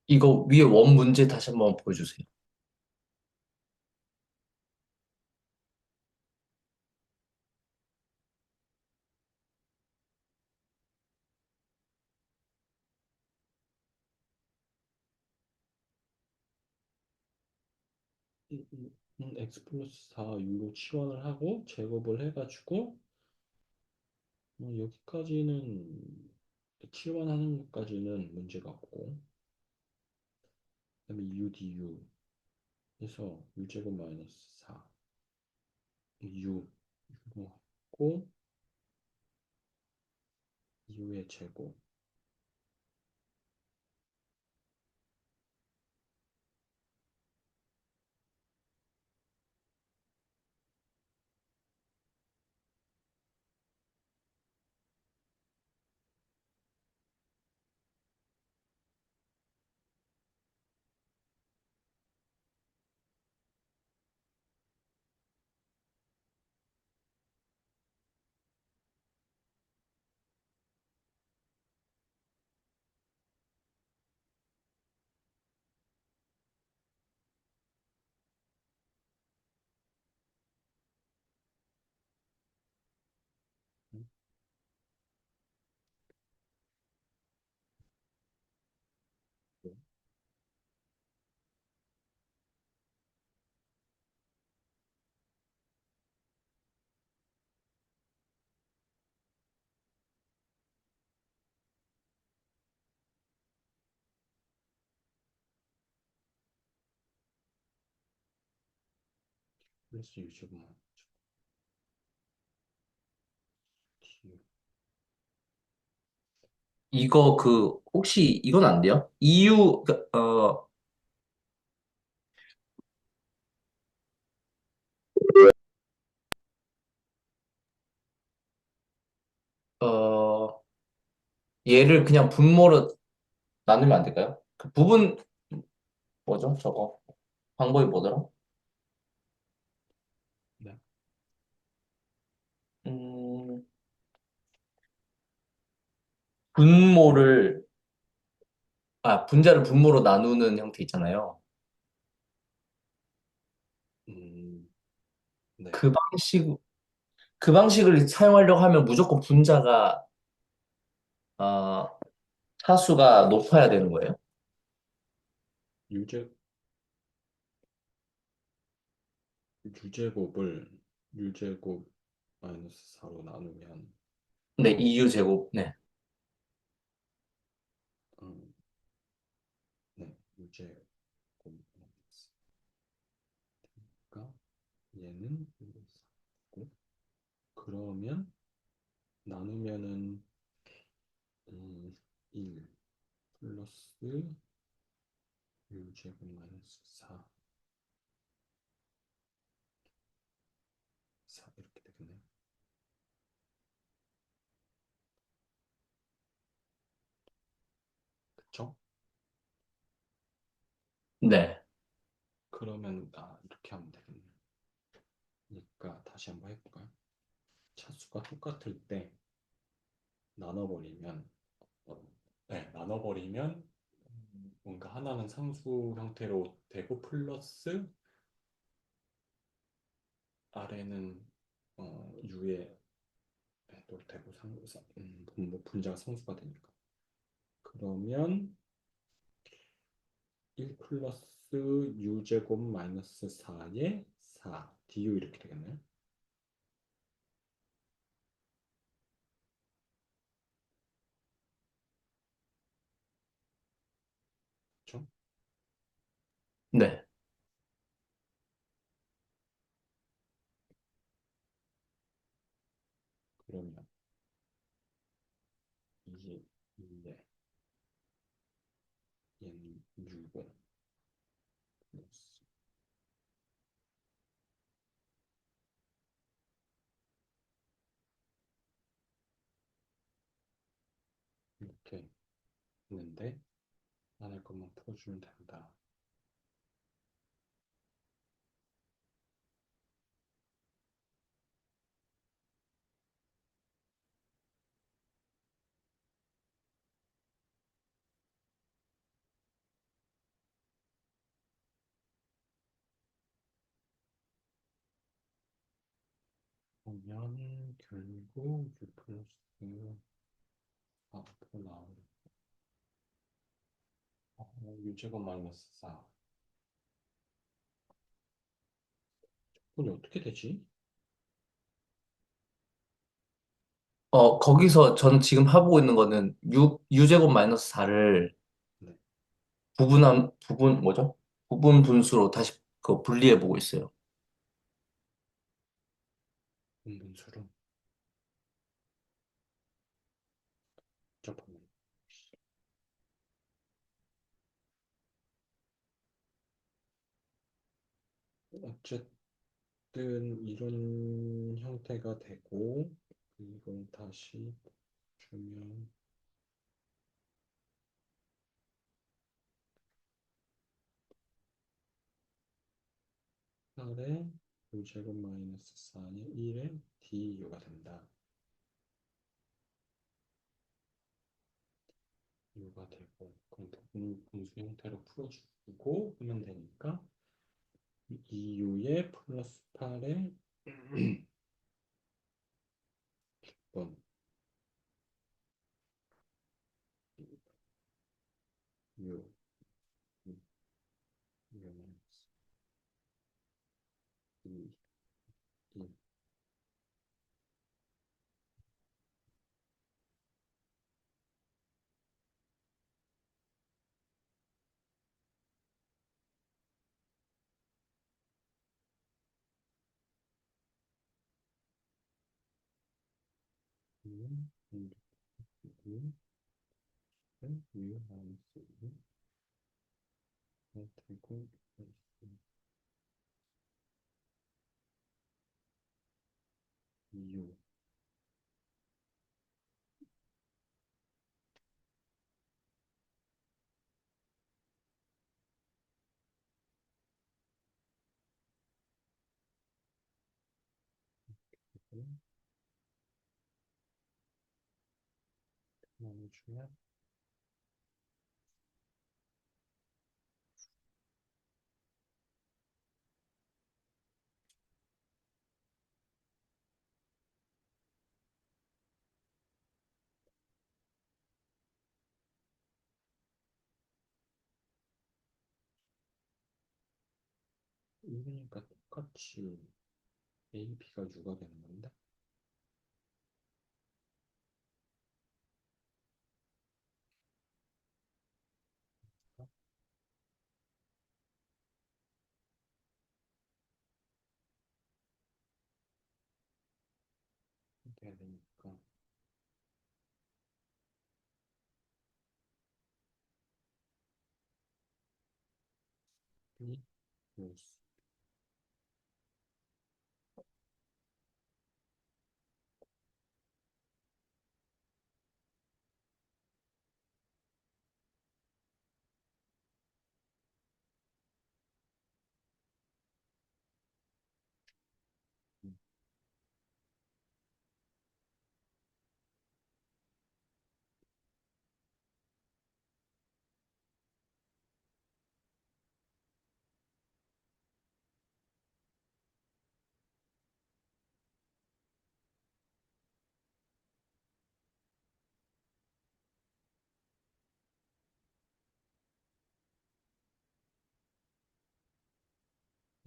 Speaker 2: 이거 위에 원 문제 다시 한번 보여주세요.
Speaker 1: x 플러스 4u로 치환을 하고 제곱을 해가지고 여기까지는 치환하는 것까지는 문제가 없고 그다음에 u du 해서 u제곱 마이너스 4 u 로 했고 u의 제곱 플러스 u제곱 마이너스 du
Speaker 2: 이거 혹시 이건 안 돼요? EU, 어, 얘를 그냥 분모로 나누면 안 될까요? 그 부분, 뭐죠? 저거. 방법이 뭐더라?
Speaker 1: 네.
Speaker 2: 음, 분모를, 분자를 분모로 나누는 형태 있잖아요.
Speaker 1: 음, 네.
Speaker 2: 그 방식, 그 방식을 사용하려고 하면 무조건 분자가, 어, 차수가 높아야 되는 거예요?
Speaker 1: 유제 유제곱을 유제곱 마이너스 4로 나누면
Speaker 2: 네, EU 제곱. 네.
Speaker 1: 음, 네, 유제곱 마이너스 가 얘는 4고 그러면 나누면은 1 플러스 유제곱 마이너스 4 이렇게 되겠네요. 그쵸?
Speaker 2: 네.
Speaker 1: 그러면 이렇게 하면 되겠네요. 그러니까 다시 한번 해볼까요? 차수가 똑같을 때 나눠버리면 나눠버리면 뭔가 하나는 상수 형태로 되고 플러스 아래는 u에 또 되고 뭐 분자가 상수가 되니까 그러면 1 플러스 u제곱 마이너스 4에 4 du 이렇게 되겠네요. 그렇죠?
Speaker 2: 네.
Speaker 1: 그러면 이게 2에 얘는 6고 플러스 이렇게 있는데 안에 것만 풀어주면 된다. 그러면 결국 U 플러스 4로 나오는 U제곱 마이너스 4. 이건 어떻게 되지?
Speaker 2: 거기서 전 지금 하고 있는 거는 U제곱 마이너스 4를
Speaker 1: 네.
Speaker 2: 뭐죠? 부분 분수로 다시 그 분리해 보고 있어요.
Speaker 1: 분분수로. 잠깐만. 어쨌든 이런 형태가 되고, 이걸 다시 주면 8에 U제곱 마이너스 4의 1에 DU가 된다. U가 되고, 그럼 분수 형태로 풀어주고 하면 되니까, 2U에 플러스 8에 6번 U, U 마이너스 2, 2, U, U, U, U 마이너스 2, 되고, U, 나눠주면 이거니까 똑같이 A, B가 U가 되는 건데, 돼야 되니까, B, 플러스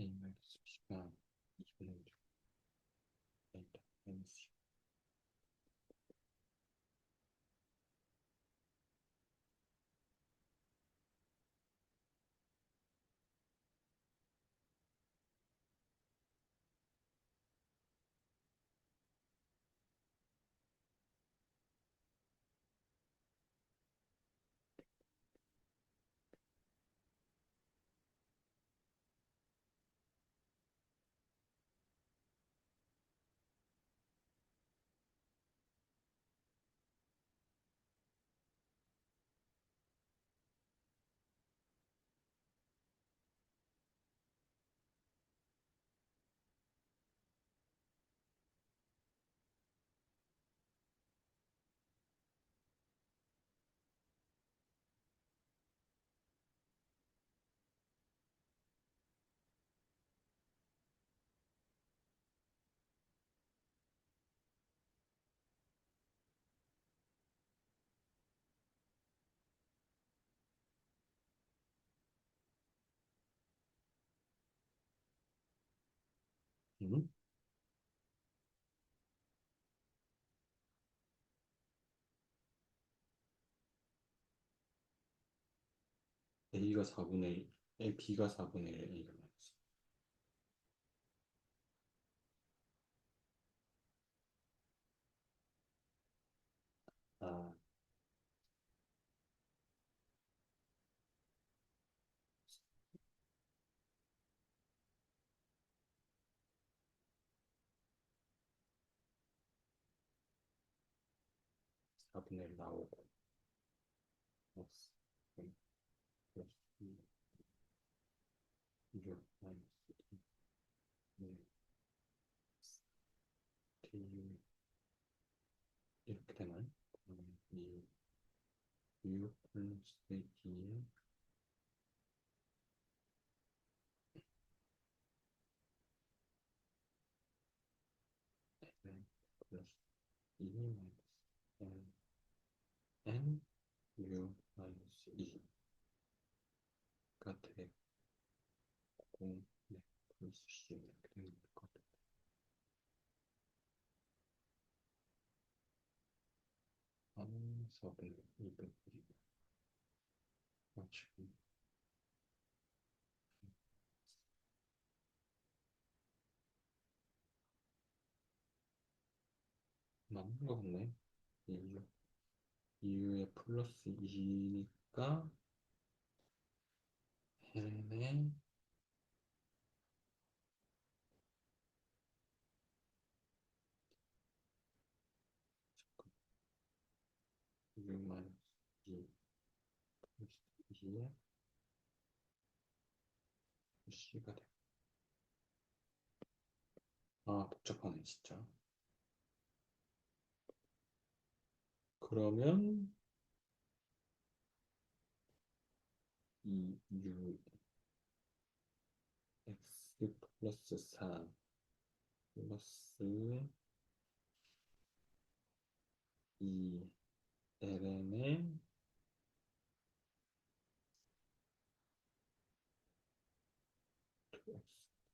Speaker 1: A 마이너스 B가 2분의 1, A 마이너스 음? A가 4분의 1, B가 4분의 1, A가 마이너스. 아, 4분의 1 나오고, 플러스, 플러스, 6, 마이너스 2, 네, D, 이렇게 되나요? 6 플러스 D에 N 플러스 2 마이너스 N, U 마이너스 2가 되고, 네, 플러스 C 이렇게 되는 것 같아요. 아, 4분의 2분의 1. 지금 맞는 거 같네. EU, EU에 플러스 2니까 N에 EU 마이너스 2 플러스 2에 C가 돼. 아, 복잡하네, 진짜. 그러면 EU X 플러스 4 플러스 2 ln에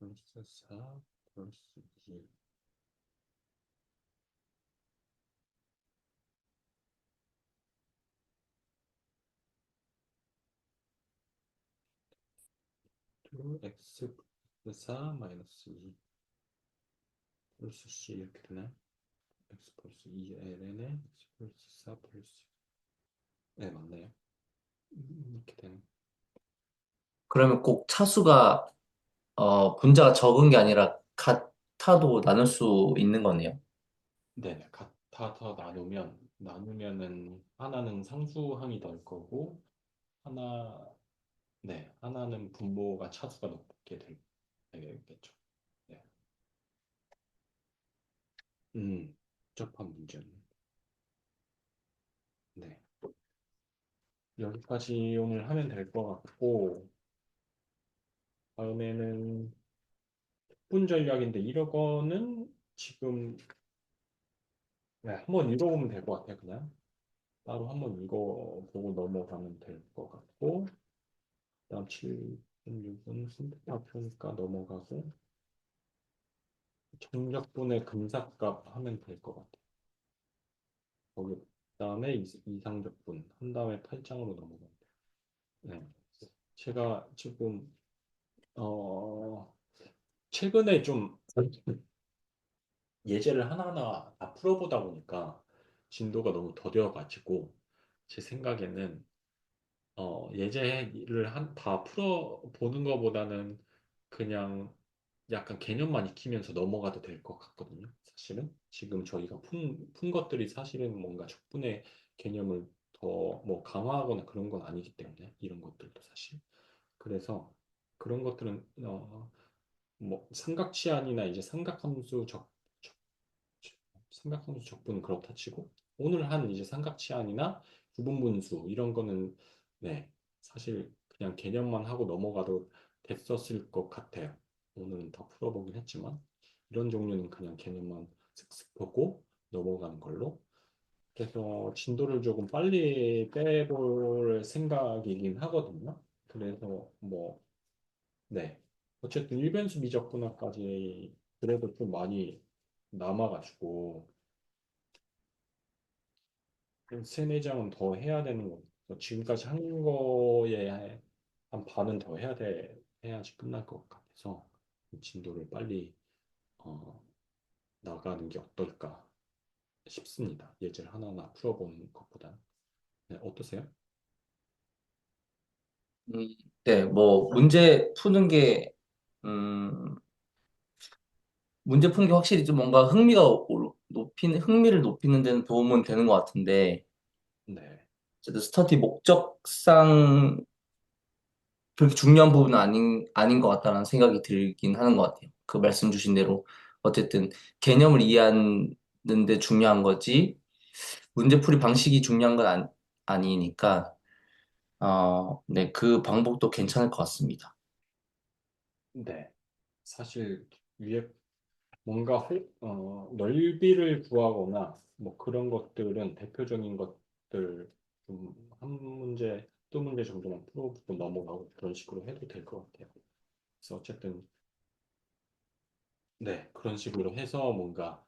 Speaker 1: x 플러스 4 플러스 2 x 플러스 4 마이너스 2 플러스 c 이렇게 되나? x 플러스 2 ln에 x 플러스 4 플러스 네 맞나요? 이렇게 되네.
Speaker 2: 그러면 꼭 차수가 분자가 적은 게 아니라 같아도 나눌 수 있는 거네요.
Speaker 1: 네네 같아서 나누면은 하나는 상수항이 될 거고 하나 네 하나는 분모가 차수가 높게 되겠죠. 네. 복잡한 문제는 네 여기까지 오늘 하면 될 것 같고 다음에는 분 전략인데 이거는 지금 네, 한번 읽어보면 될 것 같아요. 그냥 따로 한번 읽어보고 넘어가면 될 것 같고 그다음 7.6은 선택표니까 넘어가고 정적분의 금삭값 하면 될 것 같아요. 거기 그다음에 이상적분 한 다음에 8장으로 넘어가면 돼요. 네. 제가 지금 어 최근에 좀 예제를 하나하나 다 풀어보다 보니까 진도가 너무 더뎌가지고 제 생각에는 예제를 다 풀어보는 것보다는 그냥 약간 개념만 익히면서 넘어가도 될 것 같거든요. 사실은 지금 저희가 푼 것들이 사실은 뭔가 적분의 개념을 더 뭐 강화하거나 그런 건 아니기 때문에 이런 것들도 사실 그래서 그런 것들은 뭐 삼각치안이나 이제 삼각함수 적분은 그렇다 치고 오늘 한 이제 삼각치안이나 부분분수 이런 거는 네 사실 그냥 개념만 하고 넘어가도 됐었을 것 같아요. 오늘은 다 풀어보긴 했지만 이런 종류는 그냥 개념만 슥슥 보고 넘어가는 걸로. 그래서 진도를 조금 빨리 빼볼 생각이긴 하거든요. 그래서 뭐 네. 어쨌든 일변수 미적분학까지 그래도 좀 많이 남아가지고 한 세네 장은 더 해야 되는 거. 지금까지 한 거에 한 반은 더 해야지 끝날 것 같아서 진도를 빨리 어, 나가는 게 어떨까 싶습니다. 예제를 하나하나 풀어보는 것보다. 네, 어떠세요?
Speaker 2: 음, 네, 뭐, 음, 문제 푸는 게 확실히 좀 뭔가 흥미를 높이는 데는 도움은 되는 것 같은데,
Speaker 1: 네,
Speaker 2: 어쨌든 스터디 목적상 그렇게 중요한 부분은 아닌 것 같다는 생각이 들긴 하는 것 같아요. 그 말씀 주신 대로. 어쨌든 개념을 이해하는 데 중요한 거지, 문제풀이 방식이 중요한 건 아니니까, 네, 그 방법도 괜찮을 것 같습니다.
Speaker 1: 네. 사실 위에 뭔가 넓이를 구하거나 뭐 그런 것들은 대표적인 것들 좀 한 문제, 두 문제 정도만 풀어보고 넘어가고 그런 식으로 해도 될 것 같아요. 그래서 어쨌든 네, 그런 식으로 해서 뭔가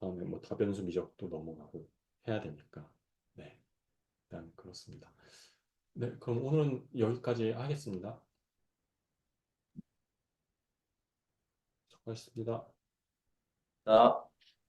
Speaker 1: 다음에 뭐 다변수 미적도 넘어가고 해야 되니까 네, 일단 그렇습니다. 네, 그럼 오늘은 여기까지 하겠습니다. 수고하셨습니다.
Speaker 2: 자,